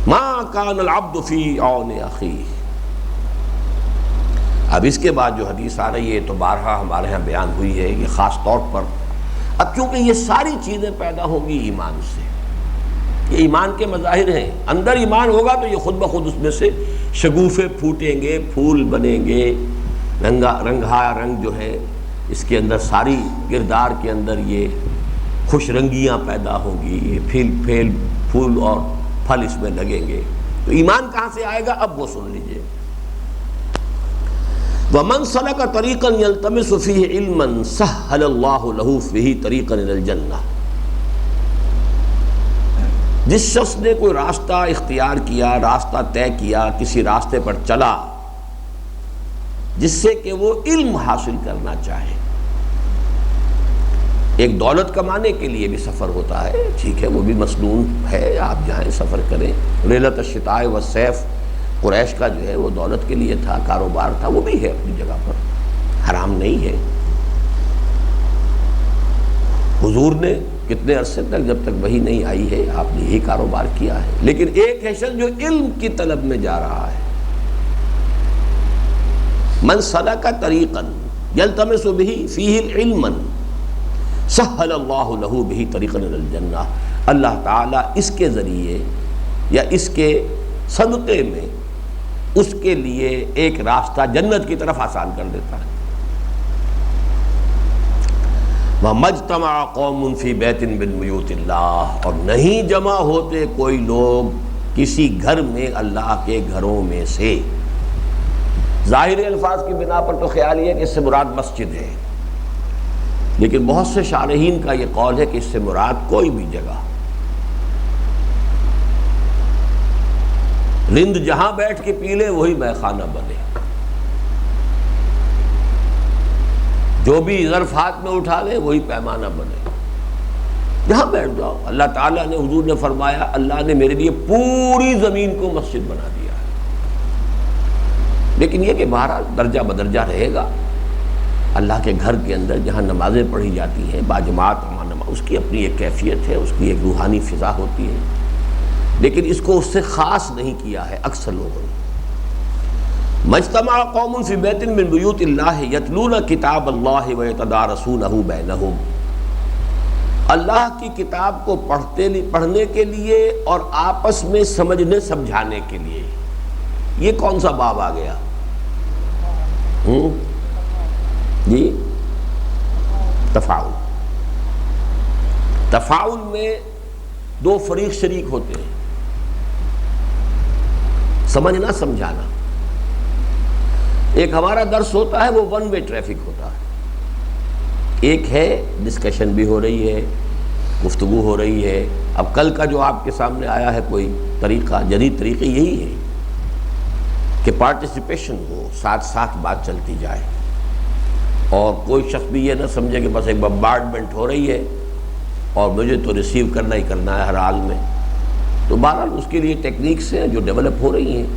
A: ما کان العبد فی عون اخیہ. اب اس کے بعد جو حدیث آ رہی ہے تو بارہا ہمارے ہاں بیان ہوئی ہے، یہ خاص طور پر اب کیونکہ یہ ساری چیزیں پیدا ہوں گی ایمان سے، یہ ایمان کے مظاہر ہیں. اندر ایمان ہوگا تو یہ خود بخود اس میں سے شگوفے پھوٹیں گے، پھول بنیں گے، رنگا رنگ جو ہے اس کے اندر ساری کردار کے اندر یہ خوش رنگیاں پیدا ہوں گی، یہ پھول اور پھل اس میں لگیں گے. تو ایمان کہاں سے آئے گا اب وہ سن لیجئے. وَمَنْ سَلَكَ طَرِيقًا يَلْتَمِسُ فِيهِ عِلْمًا سَهَّلَ اللَّهُ لَهُ فِيهِ طَرِيقًا إِلَى الْجَنَّةِ. جس شخص نے کوئی راستہ اختیار کیا، راستہ طے کیا، کسی راستے پر چلا جس سے کہ وہ علم حاصل کرنا چاہے. ایک دولت کمانے کے لیے بھی سفر ہوتا ہے، ٹھیک ہے، وہ بھی مسنون ہے، آپ جائیں سفر کریں. ریلۃ الشتاء والصیف قریش کا جو ہے وہ دولت کے لیے تھا، کاروبار تھا، وہ بھی ہے اپنی جگہ پر، حرام نہیں ہے. حضور نے کتنے عرصے تک جب تک وحی نہیں آئی ہے آپ نے یہی کاروبار کیا ہے. لیکن ایک ہے شخص جو علم کی طلب میں جا رہا ہے. من سلک طریقا یلتمس به فیہ علما سہل اللہ لہ بہ طریقا الی الجنہ. اللہ تعالیٰ اس کے ذریعے یا اس کے صدقے میں اس کے لیے ایک راستہ جنت کی طرف آسان کر دیتا ہے. وَمَجْتَمَعَ قَوْمٌ فِي بَيْتٍ مِّن بُيُوتِ اللَّهِ، اور نہیں جمع ہوتے کوئی لوگ کسی گھر میں اللہ کے گھروں میں سے. ظاہری الفاظ کی بنا پر تو خیال یہ ہے کہ اس سے مراد مسجد ہے، لیکن بہت سے شارحین کا یہ قول ہے کہ اس سے مراد کوئی بھی جگہ، رند جہاں بیٹھ کے پی لے وہی میخانہ بنے، جو بھی ظرف ہاتھ میں اٹھا لے وہی پیمانہ بنے، جہاں بیٹھ جاؤ. اللہ تعالیٰ نے، حضور نے فرمایا اللہ نے میرے لیے پوری زمین کو مسجد بنا دیا ہے. لیکن یہ کہ بہرحال درجہ بدرجہ رہے گا. اللہ کے گھر کے اندر جہاں نمازیں پڑھی جاتی ہیں باجماعت، اس کی اپنی ایک کیفیت ہے، اس کی ایک روحانی فضا ہوتی ہے، لیکن اس کو اس سے خاص نہیں کیا ہے اکثر لوگوں نے. مجتمع قوم فی بیت من بیوت اللہ یتلون کتاب اللہ ویتدارسونہ بینہم. اللہ کی کتاب کو پڑھنے کے لیے اور آپس میں سمجھنے سمجھانے کے لیے. یہ کون سا باب آ گیا جی؟ تفاعل. تفاعل میں دو فریق شریک ہوتے ہیں، سمجھنا سمجھانا. ایک ہمارا درس ہوتا ہے وہ ون وے ٹریفک ہوتا ہے، ایک ہے ڈسکشن بھی ہو رہی ہے، گفتگو ہو رہی ہے. اب کل کا جو آپ کے سامنے آیا ہے کوئی طریقہ، جدید طریقے یہی ہے کہ پارٹیسپیشن ہو، ساتھ ساتھ بات چلتی جائے، اور کوئی شخص بھی یہ نہ سمجھے کہ بس ایک بمبارڈمنٹ ہو رہی ہے اور مجھے تو ریسیو کرنا ہی کرنا ہے ہر حال میں. تو بہرحال اس کے لیے ٹیکنیکس ہیں جو ڈیولپ ہو رہی ہیں.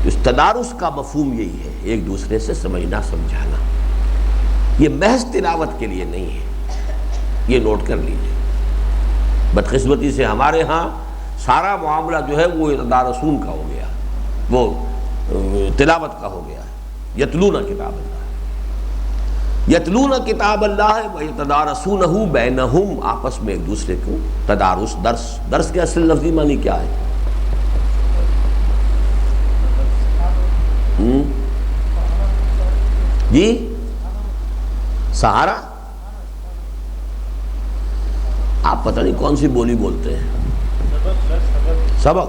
A: اس تدارس کا مفہوم یہی ہے، ایک دوسرے سے سمجھنا سمجھانا. یہ محض تلاوت کے لیے نہیں ہے، یہ نوٹ کر لیجیے. بدقسمتی سے ہمارے ہاں سارا معاملہ جو ہے وہ تدارسون کا ہو گیا، وہ تلاوت کا ہو گیا. یتلون کتاب اللہ، یتلون کتاب اللہ ویتدارسونہ بینہم، آپس میں ایک دوسرے کو تدارس. درس کے اصل لفظی معنی کیا ہے؟ جی سہارا. آپ پتہ نہیں کون سی بولی بولتے ہیں. سبق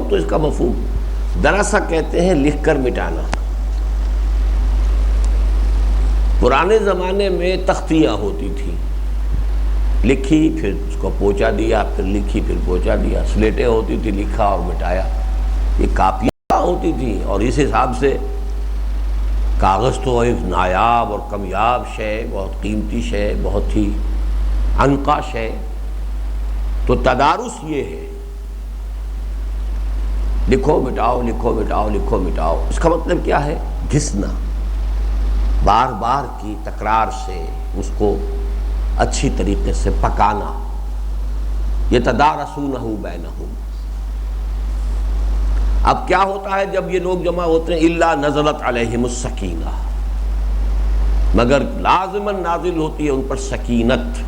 A: تو اس کا مفہوم دراسہ کہتے ہیں لکھ کر مٹانا. پرانے زمانے میں تختیاں ہوتی تھیں، لکھی پھر اس کو پہنچا دیا، پھر لکھی پھر پہنچا دیا. سلیٹیں ہوتی تھی، لکھا اور مٹایا. یہ کاپیاں ہوتی تھیں، اور اس حساب سے کاغذ تو ایک نایاب اور کمیاب شے، بہت قیمتی شے، بہت ہی عنقا شے. تو تدارس یہ ہے، لکھو مٹاؤ، لکھو مٹاؤ، لکھو مٹاؤ. اس کا مطلب کیا ہے؟ گھسنا، بار بار کی تکرار سے اس کو اچھی طریقے سے پکانا. یتدارسونہ بینہم. اب کیا ہوتا ہے جب یہ لوگ جمع ہوتے ہیں؟ الا نزلت علیہم السکینہ، مگر لازماً نازل ہوتی ہے ان پر سکینت.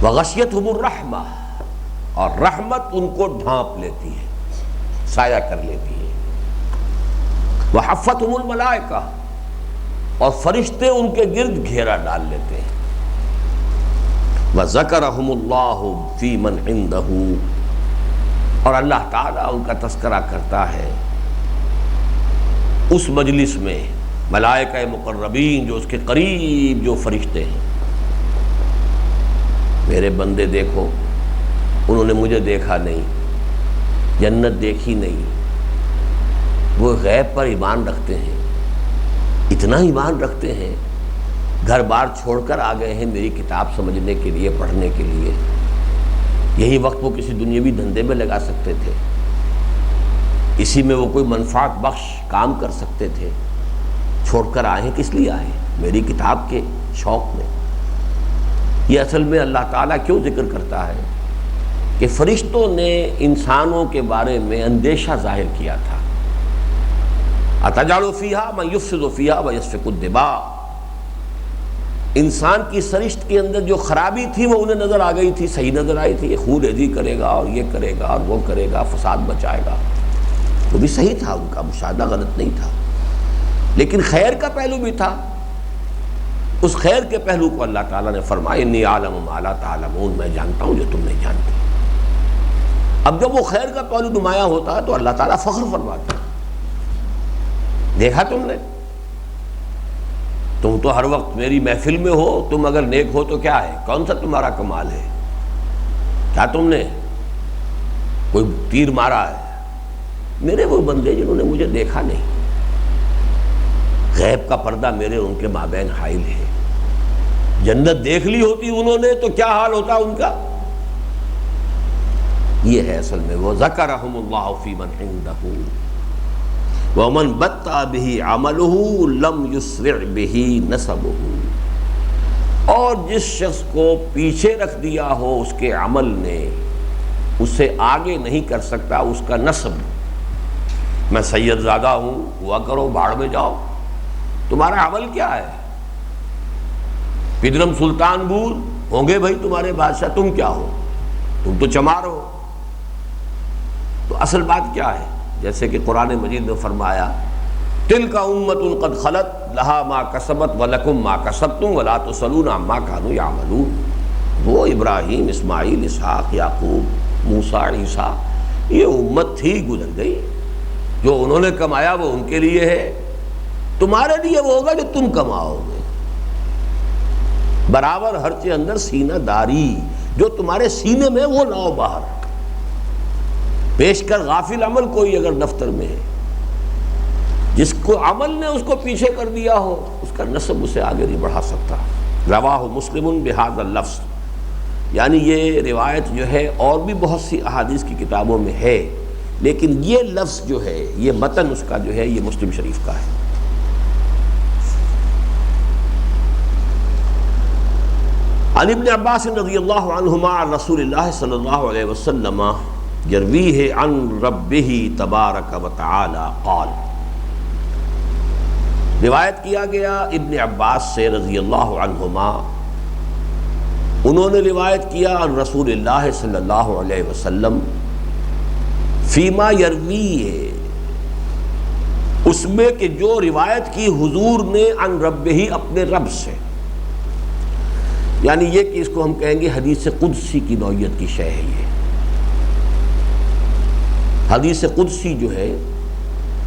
A: وغشیتہم الرحمہ، اور رحمت ان کو ڈھانپ لیتی ہے، سایہ کر لیتی ہے. وحفتہم الملائکہ، اور فرشتے ان کے گرد گھیرا ڈال لیتے ہیں. وذکرہم اللہ فی من عندہ، اور اللہ تعالیٰ ان کا تذکرہ کرتا ہے اس مجلس میں ملائکہ مقربین، جو اس کے قریب جو فرشتے ہیں. میرے بندے دیکھو، انہوں نے مجھے دیکھا نہیں، جنت دیکھی نہیں، وہ غیب پر ایمان رکھتے ہیں. اتنا ایمان رکھتے ہیں، گھر بار چھوڑ کر آ گئے ہیں میری کتاب سمجھنے کے لیے، پڑھنے کے لیے. یہی وقت وہ کسی دنیاوی دھندے میں لگا سکتے تھے، اسی میں وہ کوئی منفعت بخش کام کر سکتے تھے. چھوڑ کر آئے ہیں، کس لیے آئے؟ میری کتاب کے شوق میں. یہ اصل میں اللہ تعالیٰ کیوں ذکر کرتا ہے کہ فرشتوں نے انسانوں کے بارے میں اندیشہ ظاہر کیا تھا. اتجعل فیہا من یفسد فیہا ویسفک الدماء. انسان کی سرشت کے اندر جو خرابی تھی وہ انہیں نظر آ گئی تھی، صحیح نظر آئی تھی. خون ریزی کرے گا اور یہ کرے گا اور وہ کرے گا، فساد مچائے گا. وہ بھی صحیح تھا، ان کا مشاہدہ غلط نہیں تھا. لیکن خیر کا پہلو بھی تھا. اس خیر کے پہلو کو اللہ تعالیٰ نے فرمایا انی اعلم ما لا تعلمون، میں جانتا ہوں جو تم نہیں جانتے. اب جب وہ خیر کا پہلو نمایاں ہوتا ہے تو اللہ تعالیٰ فخر فرماتا ہے، دیکھا تم نے، تم تو ہر وقت میری محفل میں ہو، تم اگر نیک ہو تو کیا ہے، کون سا تمہارا کمال ہے؟ کیا تم نے کوئی تیر مارا ہے؟ میرے وہ بندے جنہوں نے مجھے دیکھا نہیں، غیب کا پردہ میرے ان کے مابین حائل ہے. جنت دیکھ لی ہوتی انہوں نے تو کیا حال ہوتا ان کا. یہ ہے اصل میں وہ ذکرہم اللہ فی من عندہ ومن بطأ بہ عملہ لم یسرع بہ نسبہ. اور جس شخص کو پیچھے رکھ دیا ہو اس کے عمل نے، اسے آگے نہیں کر سکتا اس کا نسب. میں سید زادہ ہوں، ہوا کرو، بھاڑ میں جاؤ، تمہارا عمل کیا ہے؟ پدرم سلطان بول ہوں گے بھائی تمہارے بادشاہ، تم کیا ہو؟ تم تو چمار ہو. تو اصل بات کیا ہے؟ جیسے کہ قرآن مجید نے فرمایا تلک امۃ قد خلت لہا ما کسبت ولکم ما کسبتم ولا تسألون عما کانوا یعملون. وہ ابراہیم، اسماعیل، اسحاق، یعقوب، موسیٰ، عیسیٰ، یہ امت تھی، گزر گئی. جو انہوں نے کمایا وہ ان کے لیے ہے، تمہارے لیے وہ ہوگا جو تم کماؤ گے. برابر ہرچے اندر سینہ داری، جو تمہارے سینے میں وہ لاؤ باہر، پیش کر غافل عمل کوئی اگر دفتر میں ہے، جس کو عمل نے اس کو پیچھے کر دیا ہو اس کا نسب اسے آگے نہیں بڑھا سکتا۔ رواہ مسلم بہذا اللفظ، یعنی یہ روایت جو ہے اور بھی بہت سی احادیث کی کتابوں میں ہے، لیکن یہ لفظ جو ہے، یہ متن اس کا جو ہے، یہ مسلم شریف کا ہے۔ عن ابن عباس رضی اللہ عنہما عن رسول اللہ صلی اللہ علیہ وسلم یرویہ عن ربہ تبارک و تعالی قال، روایت کیا گیا ابن عباس سے رضی اللہ عنہما، انہوں نے روایت کیا عن رسول اللہ صلی اللہ علیہ وسلم فیما یرویہ، اس میں کہ جو روایت کی حضور نے عن ربہ اپنے رب سے، یعنی یہ کہ اس کو ہم کہیں گے حدیث قدسی کی نوعیت کی شے ہے۔ یہ حدیث قدسی جو ہے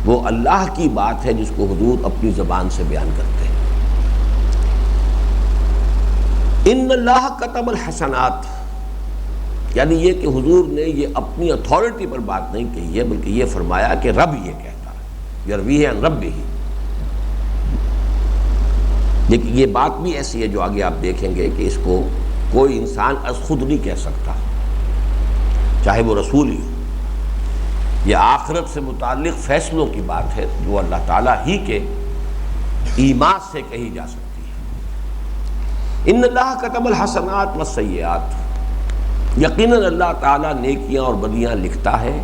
A: وہ اللہ کی بات ہے جس کو حضور اپنی زبان سے بیان کرتے ہیں۔ ان اللہ کتب الحسنات، یعنی یہ کہ حضور نے یہ اپنی اتھارٹی پر بات نہیں کہی ہے، بلکہ یہ فرمایا کہ رب یہ کہتا ہے، یرویہ عن ربہ۔ لیکن یہ بات بھی ایسی ہے جو آگے آپ دیکھیں گے کہ اس کو کوئی انسان از خود نہیں کہہ سکتا، چاہے وہ رسول ہی ہو۔ یہ آخرت سے متعلق فیصلوں کی بات ہے جو اللہ تعالیٰ ہی کے ایمان سے کہی جا سکتی ہے۔ ان اللہ کتب الحسنات والسیئات، یقیناً اللہ تعالیٰ نیکیاں اور بدیاں لکھتا ہے،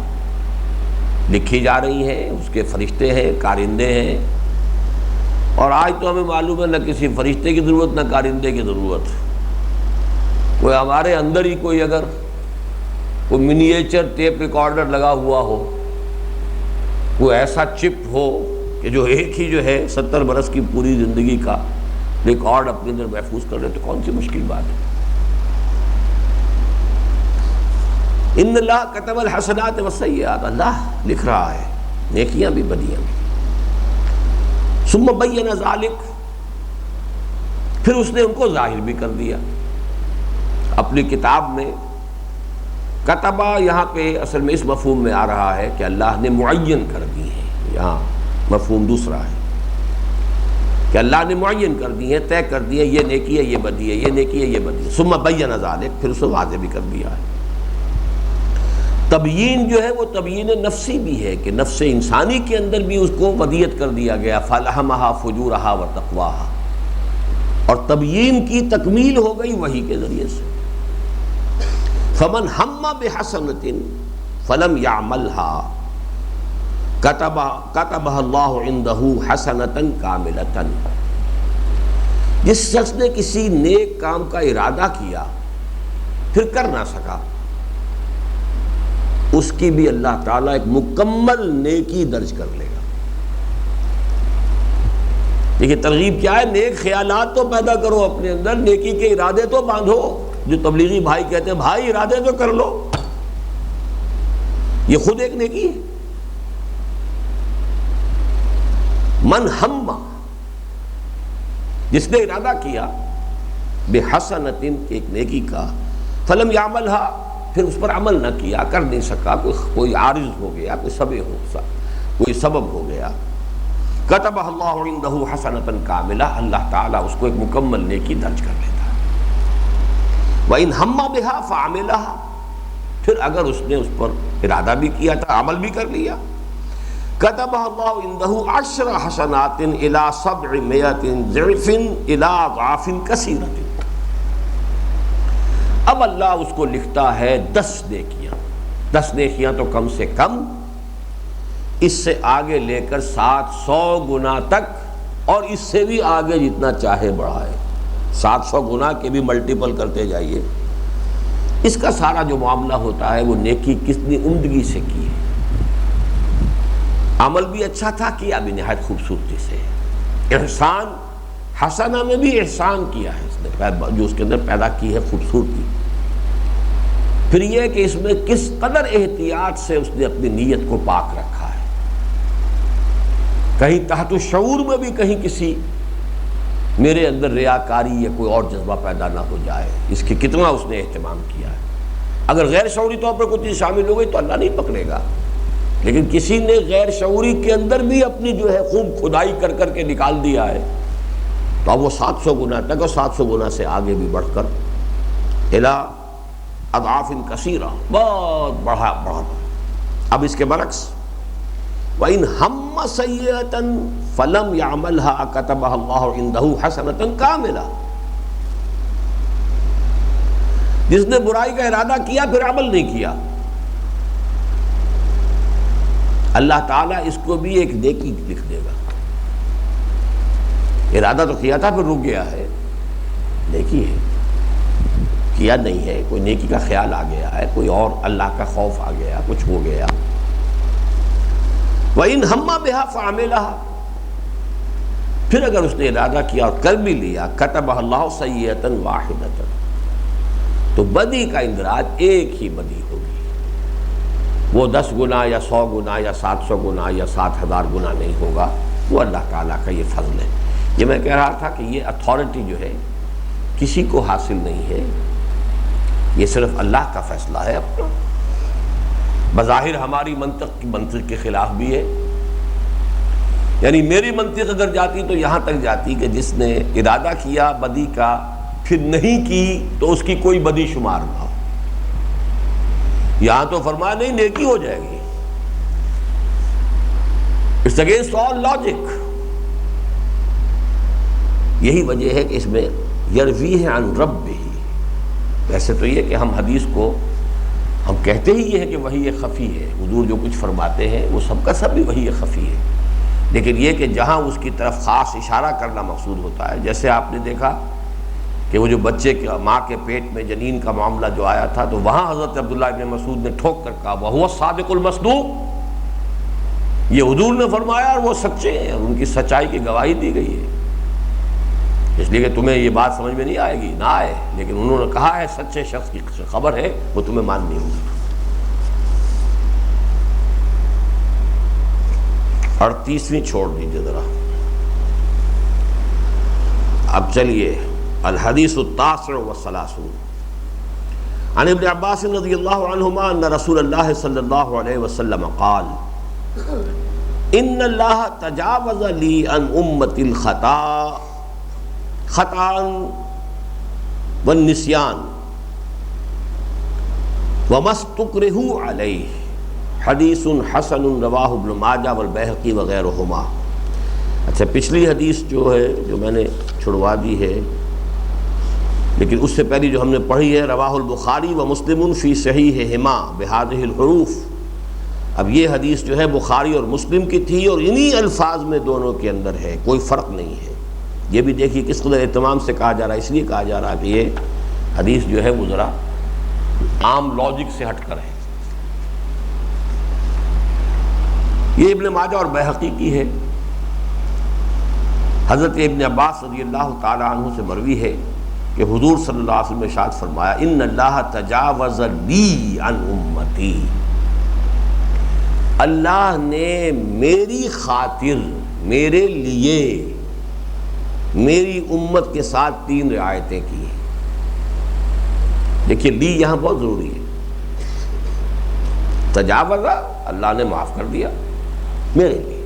A: لکھی جا رہی ہیں، اس کے فرشتے ہیں، کارندے ہیں، اور آج تو ہمیں معلوم ہے نہ کسی فرشتے کی ضرورت نہ کارندے کی ضرورت۔ کوئی ہمارے اندر ہی کوئی اگر کوئی منیچر ٹیپ ریکارڈر لگا ہوا ہو، کوئی ایسا چپ ہو کہ جو ایک ہی جو ہے 70 برس کی پوری زندگی کا ریکارڈ اپنے اندر محفوظ کر لے تو کون سی مشکل بات ہے۔ ان اللہ کتب الحسنات والسیئات، اللہ لکھ رہا ہے نیکیاں بھی بدیاں بھی۔ ثم بین ذالک، پھر اس نے ان کو ظاہر بھی کر دیا اپنی کتاب میں۔ کتبہ یہاں پہ اصل میں اس مفہوم میں آ رہا ہے کہ اللہ نے معین کر دی ہے، یہاں مفہوم دوسرا ہے کہ اللہ نے معین کر دی ہے، طے کر دی ہے، یہ نیکی ہے یہ بدی ہے، یہ نیکی ہے یہ بدی ہے۔ ثم بین ذالک، پھر اسے واضح بھی کر دیا ہے۔ تبیین جو ہے وہ تبیین نفسی بھی ہے کہ نفس انسانی کے اندر بھی اس کو ودیت کر دیا گیا، فَأَلْهَمَهَا فُجُورَهَا وَتَقْوَاهَا، اور تبیین کی تکمیل ہو گئی وحی کے ذریعے سے۔ فَمَنْ هَمَّ بِحَسَنَةٍ فَلَمْ يَعْمَلْهَا كَتَبَهَا اللَّهُ عِنْدَهُ حَسَنَةً كَامِلَةً، جس شخص نے کسی نیک کام کا ارادہ کیا پھر کر نہ سکا، اس کی بھی اللہ تعالیٰ ایک مکمل نیکی درج کر لے گا۔ دیکھیے ترغیب کیا ہے، نیک خیالات تو پیدا کرو اپنے اندر، نیکی کے ارادے تو باندھو، جو تبلیغی بھائی کہتے ہیں بھائی ارادے تو کر لو، یہ خود ایک نیکی ہے۔ من ہم، جس نے ارادہ کیا بحسنۃ، ایک نیکی کا، فلم یعملھا، پھر اس پر عمل نہ کیا، کر نہیں سکا، کوئی عارض ہو گیا، کوئی کوئی سبب ہو گیا، کتبہ اللہ عندہ حسنۃ کاملہ، اللہ تعالیٰ اس کو ایک مکمل نیکی درج کر لیتا ہے۔ وَإِنْ هَمَّ بِهَا فَعَمِلَهَا، پھر اگر اس نے اس پر ارادہ بھی کیا تھا، عمل بھی کر لیا، کتبہ اللہ عندہ 10 حسنات الی 700 ضعف الی اضعاف کثیرۃ، اب اللہ اس کو لکھتا ہے 10 نیکیاں، 10 نیکیاں تو کم سے کم، اس سے آگے لے کر 700 گنا تک، اور اس سے بھی آگے جتنا چاہے بڑھائے، 700 گنا کے بھی ملٹیپل کرتے جائیے۔ اس کا سارا جو معاملہ ہوتا ہے وہ نیکی کتنی عمدگی سے کی ہے، عمل بھی اچھا تھا، کیا بھی نہایت خوبصورتی سے، احسان حسنہ میں بھی احسان کیا ہے اس نے، جو اس کے اندر پیدا کی ہے خوبصورتی۔ پھر یہ کہ اس میں کس قدر احتیاط سے اس نے اپنی نیت کو پاک رکھا ہے، کہیں تحت الشعور میں بھی کہیں کسی میرے اندر ریاکاری یا کوئی اور جذبہ پیدا نہ ہو جائے، اس کی کتنا اس نے اہتمام کیا ہے۔ اگر غیر شعوری طور پر کوئی چیز شامل ہو گئی تو اللہ نہیں پکڑے گا، لیکن کسی نے غیر شعوری کے اندر بھی اپنی جو ہے خوب کھدائی کر کر کے نکال دیا ہے، تو اب وہ 700 گنا تک اور 700 گنا سے آگے بھی بڑھ کر الی اضعاف کثیرہ، بہت بڑھا۔ اب اس کے برعکس وَإِنْ هَمَّ سَيِّئَةً فَلَمْ يَعْمَلْهَا كَتَبَهَا اللَّهُ عِنْدَهُ حَسَنَةً كَامِلَةً، جس نے برائی کا ارادہ کیا پھر عمل نہیں کیا، اللہ تعالیٰ اس کو بھی ایک نیکی لکھ دے گا۔ ارادہ تو کیا تھا پھر رک گیا ہے، نیکی ہے، کیا نہیں ہے، کوئی نیکی کا خیال آ گیا ہے، کوئی اور اللہ کا خوف آ گیا، کچھ ہو گیا۔ وَإِنْ هَمَّ بِهَا فَعَمِلَهَا، پھر اگر اس نے ارادہ کیا اور کر بھی لیا، كَتَبَهَا اللَّهُ سَيِّئَةً وَاحِدَةً، تو بدی کا اندراج ایک ہی بدی ہوگی، وہ 10 گنا یا 100 گنا یا 700 گنا یا 7000 گنا نہیں ہوگا، وہ اللہ تعالیٰ کا یہ فضل ہے۔ یہ میں کہہ رہا تھا کہ یہ اتھارٹی جو ہے کسی کو حاصل نہیں ہے، یہ صرف اللہ کا فیصلہ ہے اپنا۔ بظاہر ہماری منطق کے خلاف بھی ہے، یعنی میری منطق اگر جاتی تو یہاں تک جاتی کہ جس نے ارادہ کیا بدی کا پھر نہیں کی تو اس کی کوئی بدی شمار نہ ہو۔ یہاں تو فرمایا نہیں، نیکی ہو جائے گی۔ It's against all logic. یہی وجہ ہے کہ اس میں یرویہ عن ربہ، ویسے تو یہ کہ ہم حدیث کو ہم کہتے ہی یہ ہے کہ وحی خفی ہے، حضور جو کچھ فرماتے ہیں وہ سب کا سب بھی وحی خفی ہے، لیکن یہ کہ جہاں اس کی طرف خاص اشارہ کرنا مقصود ہوتا ہے، جیسے آپ نے دیکھا کہ وہ جو بچے کے ماں کے پیٹ میں جنین کا معاملہ جو آیا تھا، تو وہاں حضرت عبداللہ ابن مسعود نے ٹھوک کر کہا وَهُوَ الصَّادِقُ الْمَصْدُوقُ، یہ حضور نے فرمایا اور وہ سچے ہیں، اور ان کی سچائی کی گواہی دی گئی ہے۔ اس لیے کہ تمہیں یہ بات سمجھ میں نہیں آئے گی، نہ آئے، لیکن انہوں نے کہا ہے سچے شخص کی خبر ہے، وہ تمہیں ماننی ہوگی۔ 38ویں چھوڑ دیجیے ذرا، اب چلیے الحدیث التاسع والثلاثون عن ابن عباس رضی اللہ عنہما ان رسول اللہ صلی اللہ علیہ وسلم قال ان اللہ تجاوز لی عن امتی خطأ والنسیان وما استکرہوا علیہ، حدیث حسن رواہ ابن ماجہ والبیہقی وغیرہما۔ اچھا، پچھلی حدیث جو ہے جو میں نے چھڑوا دی ہے، لیکن اس سے پہلی جو ہم نے پڑھی ہے رواہ البخاری و مسلم فی صحیحہما بہذہ الحروف، اب یہ حدیث جو ہے بخاری اور مسلم کی تھی اور انہی الفاظ میں دونوں کے اندر ہے، کوئی فرق نہیں ہے۔ یہ بھی دیکھیے کس قدر اہتمام سے کہا جا رہا ہے، اس لیے کہا جا رہا ہے کہ یہ حدیث جو ہے وہ ذرا عام لاجک سے ہٹ کر ہے۔ یہ ابن ماجہ اور بیہقی کی ہے، حضرت ابن عباس رضی اللہ تعالی عنہ سے مروی ہے کہ حضور صلی اللہ علیہ وسلم نے ارشاد فرمایا ان اللہ تجاوز لی عن امتی، اللہ نے میری خاطر، میرے لیے، میری امت کے ساتھ 3 رعایتیں کی۔ دیکھیے لی یہاں بہت ضروری ہے، تجاوز اللہ نے معاف کر دیا میرے لیے،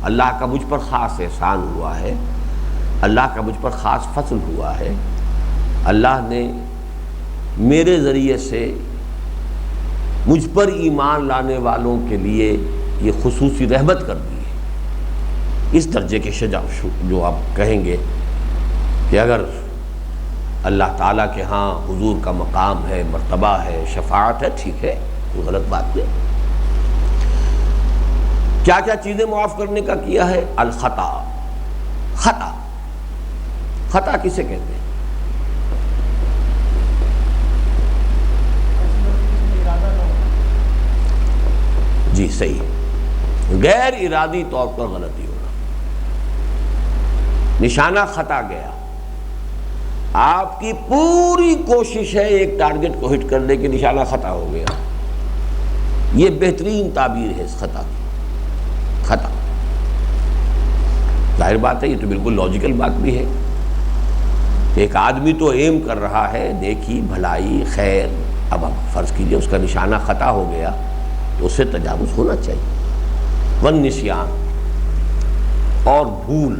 A: اللہ کا مجھ پر خاص احسان ہوا ہے، اللہ کا مجھ پر خاص فضل ہوا ہے، اللہ نے میرے ذریعے سے مجھ پر ایمان لانے والوں کے لیے یہ خصوصی رحمت کر دی ہے۔ اس درجے کے جو آپ کہیں گے کہ اگر اللہ تعالیٰ کے ہاں حضور کا مقام ہے، مرتبہ ہے، شفاعت ہے، ٹھیک ہے، کوئی غلط بات نہیں۔ کیا کیا چیزیں معاف کرنے کا کیا ہے؟ الخطا، خطا، خطا کسے کہتے ہیں؟ جی صحیح، غیر ارادی طور پر غلطی ہونا، نشانہ خطا گیا، آپ کی پوری کوشش ہے ایک ٹارگٹ کو ہٹ کرنے کی، نشانہ خطا ہو گیا، یہ بہترین تعبیر ہے اس خطا کی، خطا۔ ظاہر بات ہے یہ تو بالکل لاجیکل بات بھی ہے ایک آدمی تو ایم کر رہا ہے نیکی بھلائی خیر، اب فرض کیجئے اس کا نشانہ خطا ہو گیا تو اسے تجاوز ہونا چاہیے۔ والنسیان، اور بھول،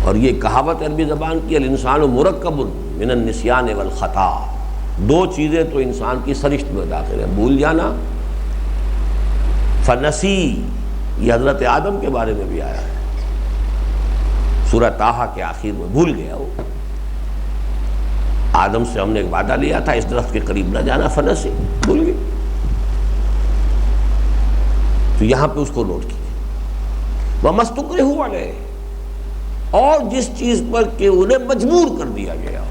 A: اور یہ کہاوت عربی زبان کی الانسان مرکب من النسیان والخطا، دو چیزیں تو انسان کی سرشت میں داخل ہے، بھول جانا، فنسی، یہ حضرت آدم کے بارے میں بھی آیا ہے سورہ طٰہٰ کے آخر میں، بھول گیا وہ، آدم سے ہم نے ایک وعدہ لیا تھا اس درخت کے قریب نہ جانا، فنسی، بھول گئے۔ تو یہاں پہ اس کو نوٹ کیجیے، وَمَا اسْتُكْرِهُ عَلَيْهِ، اور جس چیز پر کہ انہیں مجبور کر دیا گیا،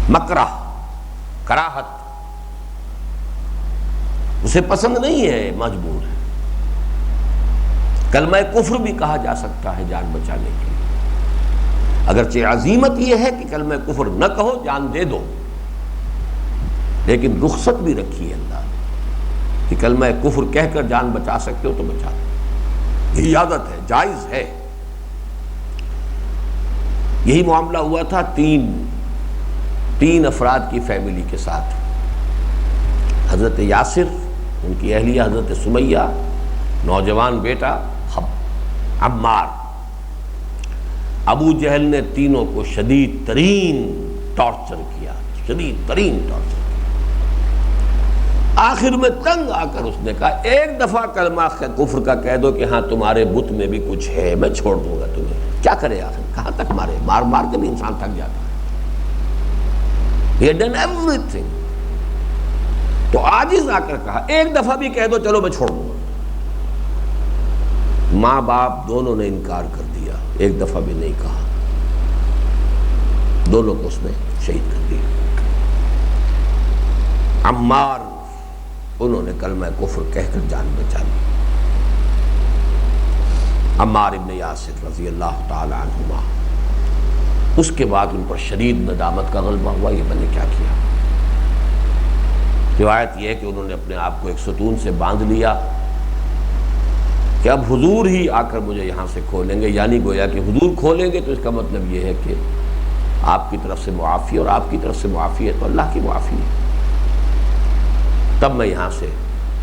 A: مکرہ، کراہت، اسے پسند نہیں ہے، مجبور ہے۔ کلمہ کفر بھی کہا جا سکتا ہے جان بچانے کے لیے، اگرچہ عزیمت یہ ہے کہ کلمہ کفر نہ کہو، جان دے دو، لیکن رخصت بھی رکھی ہے اللہ نے کہ کلمہ کفر کہہ کر جان بچا سکتے ہو تو بچا دو، یہ اجازت ہے، جائز ہے۔ یہی معاملہ ہوا تھا تین افراد کی فیملی کے ساتھ، حضرت یاسر، ان کی اہلیہ حضرت سمیہ، نوجوان بیٹا عمار۔ ابو جہل نے تینوں کو شدید ترین ٹارچر کیا، شدید ترین ٹارچر کیا۔ آخر میں تنگ آ کر اس نے کہا ایک دفعہ کلمہ کفر کا کہہ دو کہ ہاں تمہارے بت میں بھی کچھ ہے، میں چھوڑ دوں گا تمہیں۔ کیا کرے آخر، کہاں تک مارے، مار مار کے بھی انسان تھک جاتا ہے۔ He had done everything۔ تو عاجز آ کر کہا ایک دفعہ بھی کہہ دو چلو میں چھوڑ دوں گا۔ ماں باپ دونوں نے انکار کر دیا، ایک دفعہ بھی نہیں کہا، دونوں کو اس نے شہید کر دیا۔ عمار، انہوں نے کلمہ کفر کہہ کر جان بچا لی۔ عمار ابن یاسر رضی اللہ تعالی عنہما، اس کے بعد ان پر شدید ندامت کا غلبہ ہوا، یہ میں نے کیا کیا۔ روایت یہ ہے کہ انہوں نے اپنے آپ کو ایک ستون سے باندھ لیا کہ اب حضور ہی آ کر مجھے یہاں سے کھولیں گے، یعنی گویا کہ حضور کھولیں گے تو اس کا مطلب یہ ہے کہ آپ کی طرف سے معافی، اور آپ کی طرف سے معافی ہے تو اللہ کی معافی ہے، تب میں یہاں سے،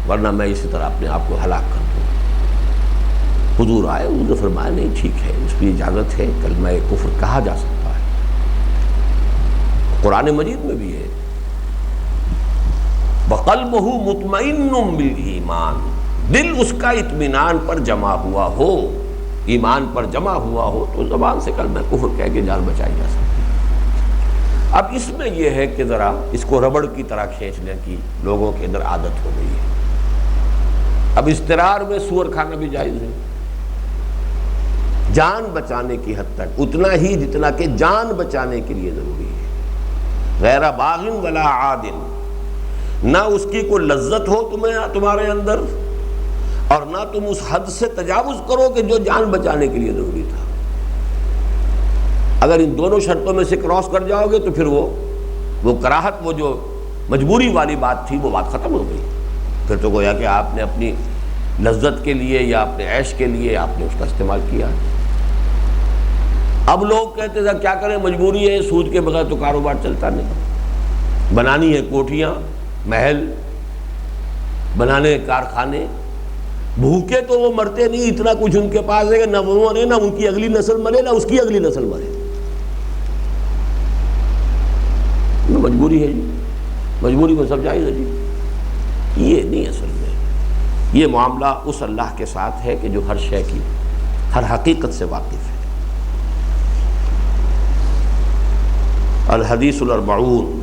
A: ورنہ میں اسی طرح اپنے آپ کو ہلاک کر دوں۔ حضور آئے، حضور نے فرمایا نہیں ٹھیک ہے، اس کی اجازت ہے، کلمہ کفر کہا جا سکتا ہے، قرآن مجید میں بھی ہے وَقَلْبُهُ مُطْمَئِنٌ بِالْإِيمَانِ، دل اس کا اطمینان پر جمع ہوا ہو، ایمان پر جمع ہوا ہو تو زبان سے کلمہ کفر کہہ کے جان بچائی جا سکتی ہے۔ اب اس میں یہ ہے کہ ذرا اس کو ربڑ کی طرح کھینچنے کی لوگوں کے اندر عادت ہو گئی ہے۔ اب اضطرار میں سور کھانا بھی جائز ہے، جان بچانے کی حد تک، اتنا ہی جتنا کہ جان بچانے کے لیے ضروری ہے، غیر باغ ولا عاد، نہ اس کی کوئی لذت ہو تمہارے اندر، اور نہ تم اس حد سے تجاوز کرو کہ جو جان بچانے کے لیے ضروری تھا۔ اگر ان دونوں شرطوں میں سے کراس کر جاؤ گے تو پھر وہ کراہت، وہ جو مجبوری والی بات تھی، وہ بات ختم ہو گئی، پھر تو گویا کہ آپ نے اپنی لذت کے لیے یا اپنے عیش کے لیے آپ نے اس کا استعمال کیا۔ اب لوگ کہتے تھے کیا کریں، مجبوری ہے، سود کے بغیر تو کاروبار چلتا نہیں، بنانی ہے کوٹھیاں، محل، بنانے کارخانے، بھوکے تو وہ مرتے نہیں، اتنا کچھ ان کے پاس ہے کہ نہ وہ مرے، نہ ان کی اگلی نسل مرے، نہ اس کی اگلی نسل مرے۔ مجبوری ہے جی، مجبوری میں سب جائز ہے جی، یہ نہیں اصل میں، یہ معاملہ اس اللہ کے ساتھ ہے کہ جو ہر شے کی، ہر حقیقت سے واقف ہے۔ الحدیث الاربعون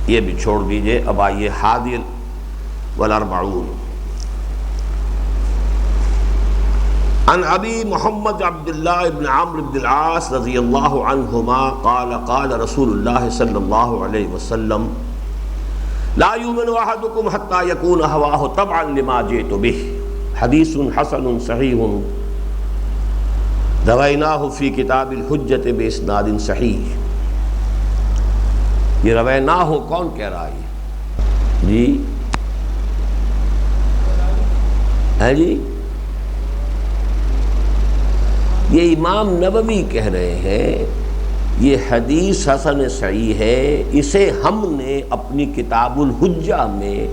A: یہ بھی چھوڑ دیجئے، اب آئیے حادی والاربعون۔ عن ابی محمد عبداللہ ابن عمرو بن العاص رضی اللہ عنہما قال قال رسول اللہ صلی اللہ علیہ وسلم لا یؤمن احدکم حتی یکون ہواہ تبعا لما جئت بہ، حدیث حسن صحیح رویناہ فی کتاب الحجۃ باسناد صحیح۔ یہ روینہ ہو کون کہہ رہا ہے جی؟ ہے جی؟ یہ امام نووی کہہ رہے ہیں یہ حدیث حسن صحیح ہے، اسے ہم نے اپنی کتاب الحجہ میں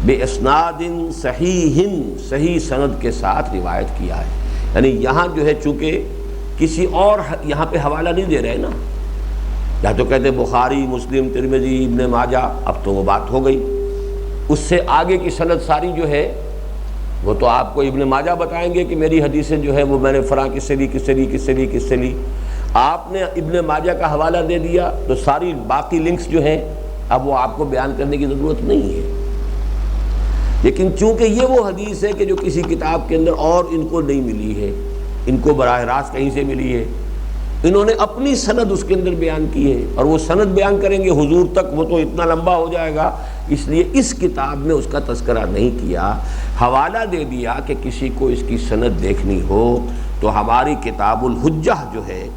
A: بے اسناد صحیح صحیح سند کے ساتھ روایت کیا ہے۔ یعنی یہاں جو ہے چونکہ کسی اور یہاں پہ حوالہ نہیں دے رہے نا، یا تو کہتے بخاری، مسلم، ترمذی، ابن ماجہ، اب تو وہ بات ہو گئی، اس سے آگے کی سند ساری جو ہے وہ تو آپ کو ابن ماجہ بتائیں گے کہ میری حدیثیں جو ہے وہ میں نے فلاں کس سے لی۔ آپ نے ابن ماجہ کا حوالہ دے دیا تو ساری باقی لنکس جو ہیں اب وہ آپ کو بیان کرنے کی ضرورت نہیں ہے۔ لیکن چونکہ یہ وہ حدیث ہے کہ جو کسی کتاب کے اندر اور ان کو نہیں ملی ہے، ان کو براہ راست کہیں سے ملی ہے، انہوں نے اپنی سند اس کے اندر بیان کی ہے، اور وہ سند بیان کریں گے حضور تک، وہ تو اتنا لمبا ہو جائے گا، اس لیے اس کتاب میں اس کا تذکرہ نہیں کیا، حوالہ دے دیا کہ کسی کو اس کی سند دیکھنی ہو تو ہماری کتاب الحجہ جو ہے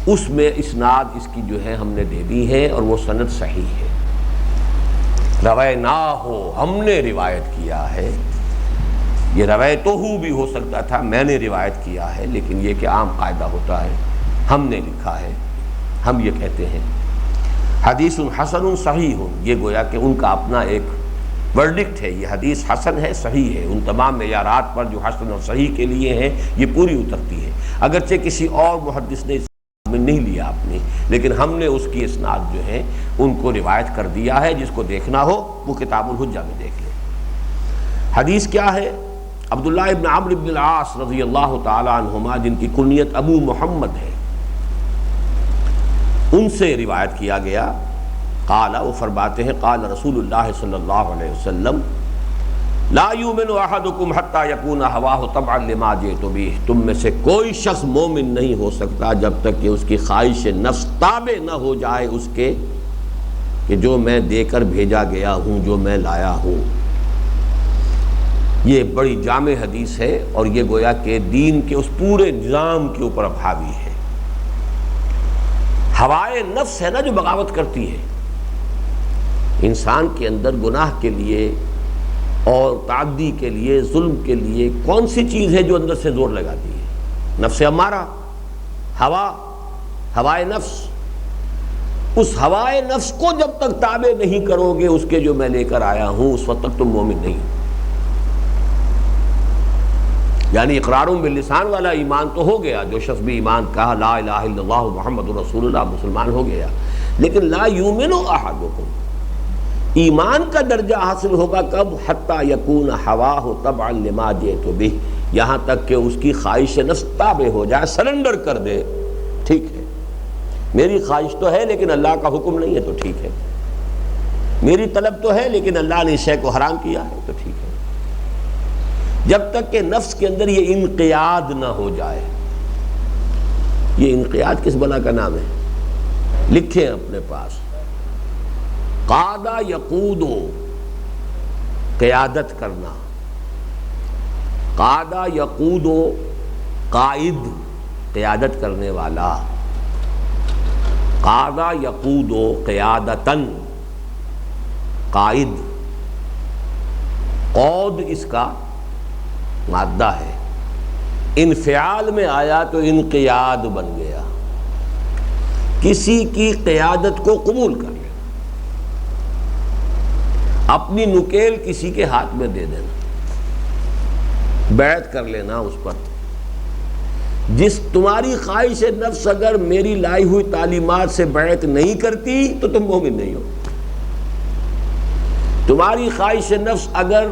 A: اس میں اسناد اس کی جو ہے ہم نے دے دی ہے، اور وہ سند صحیح ہے۔ روینا ہو، ہم نے روایت کیا ہے، یہ روایتہ بھی ہو سکتا تھا، میں نے روایت کیا ہے، لیکن یہ کہ عام قاعدہ ہوتا ہے ہم نے لکھا ہے، ہم یہ کہتے ہیں۔ حدیث حسن صحیح، یہ گویا کہ ان کا اپنا ایک ورڈکٹ ہے، یہ حدیث حسن ہے، صحیح ہے، ان تمام معیارات پر جو حسن اور صحیح کے لیے ہیں یہ پوری اترتی ہے، اگرچہ کسی اور محدث نے میں نہیں لیا آپ نے، لیکن ہم نے اس کی اسناد جو ہے ان کو روایت کر دیا ہے، جس کو دیکھنا ہو وہ کتاب الحجہ میں دیکھ لے۔ حدیث کیا ہے؟ عبداللہ ابن عمرو بن العاص رضی اللہ تعالی عنہما، جن کی کنیت ابو محمد ہے، ان سے روایت کیا گیا، قال، وہ فرماتے ہیں قال رسول اللہ صلی اللہ علیہ وسلم لا یؤمن احدکم حتی یکون ہواہ تبعا لما جئت بہ، تم میں سے کوئی شخص مومن نہیں ہو سکتا جب تک کہ اس کی خواہش نفس تابع نہ ہو جائے اس کے کہ جو میں دے کر بھیجا گیا ہوں، جو میں لایا ہوں۔ یہ بڑی جامع حدیث ہے، اور یہ گویا کہ دین کے اس پورے نظام کے اوپر حاوی ہے۔ ہوائے نفس ہے نا جو بغاوت کرتی ہے، انسان کے اندر گناہ کے لیے اور تعدی کے لیے، ظلم کے لیے کون سی چیز ہے جو اندر سے زور لگاتی ہے؟ نفس امارہ، ہوائے نفس۔ اس ہوائے نفس کو جب تک تابع نہیں کرو گے اس کے جو میں لے کر آیا ہوں، اس وقت تک تم مومن نہیں ہو۔ یعنی اقرار باللسان والا ایمان تو ہو گیا، جو شخص بھی ایمان کہا لا الہ الا اللہ محمد رسول اللہ، مسلمان ہو گیا، لیکن لا یؤمن احدکم، ایمان کا درجہ حاصل ہوگا کب؟ حتی یکون ہواہ تبعا لما جئت بہ، یہاں تک کہ اس کی خواہش نفس تابع ہو جائے، سرنڈر کر دے، ٹھیک ہے میری خواہش تو ہے لیکن اللہ کا حکم نہیں ہے تو ٹھیک ہے، میری طلب تو ہے لیکن اللہ نے اس شے کو حرام کیا ہے تو ٹھیک ہے، جب تک کہ نفس کے اندر یہ انقیاد نہ ہو جائے۔ یہ انقیاد کس بلا کا نام ہے؟ لکھیں اپنے پاس، قادہ یقود، قیادت کرنا، قادہ یقود، قائد، قیادت کرنے والا، قادہ یقود قیادتن، قائد، قود اس کا مادہ ہے، انفعال میں آیا تو انقیاد بن گیا، کسی کی قیادت کو قبول کر لے، اپنی نکیل کسی کے ہاتھ میں دے دینا، بیعت کر لینا اس پر۔ جس تمہاری خواہش نفس اگر میری لائی ہوئی تعلیمات سے بیعت نہیں کرتی تو تم مومن نہیں ہو، تمہاری خواہش نفس اگر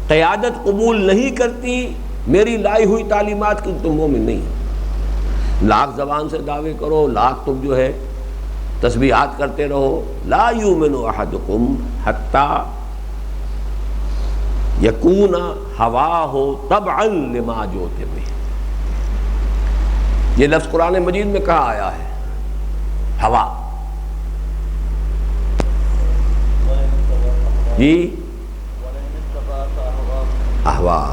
A: قیادت قبول نہیں کرتی میری لائی ہوئی تعلیمات کی، تم مومن نہیں ہو۔ لاکھ زبان سے دعوے کرو، لاکھ تم جو ہے تسبیحات کرتے رہو، لا یؤمن احدکم حتی یکون ہواہ تبعا لما جئت بہ، یہ لفظ قرآن مجید میں کہاں آیا ہے؟ ہوا، جی احواہ۔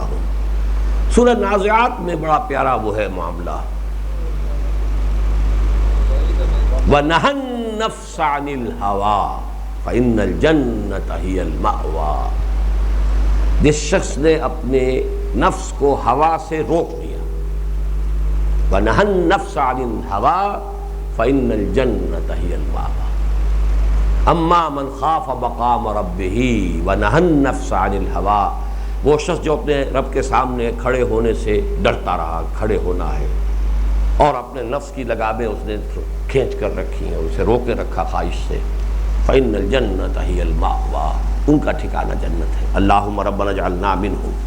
A: سورہ نازعات میں بڑا پیارا وہ ہے معاملہ، وَنَهَى النَّفْسَ عَنِ الْهَوَىٰ فَإِنَّ الْجَنَّةَ هِيَ الْمَأْوَىٰ، جس شخص نے اپنے نفس کو ہوا سے روک دیا، وَنَهَى النَّفْسَ عَنِ الْهَوَىٰ فَإِنَّ الْجَنَّةَ هِيَ الْمَأْوَىٰ أَمَّا مَنْ خَافَ مَقَامَ رَبِّهِ وَنَهَى النَّفْسَ عَنِ الْهَوَىٰ، وہ شخص جو اپنے رب کے سامنے کھڑے ہونے سے ڈرتا رہا، کھڑے ہونا ہے، اور اپنے نفس کی لگامیں اس نے کھینچ کر رکھی ہیں، اسے روکے رکھا خواہش سے، فَإِنَّ الْجَنَّةَ هِيَ الْمَأْوَىٰ، ان کا ٹھکانہ جنت ہے۔ اللہم ربنا اجعلنا منہم۔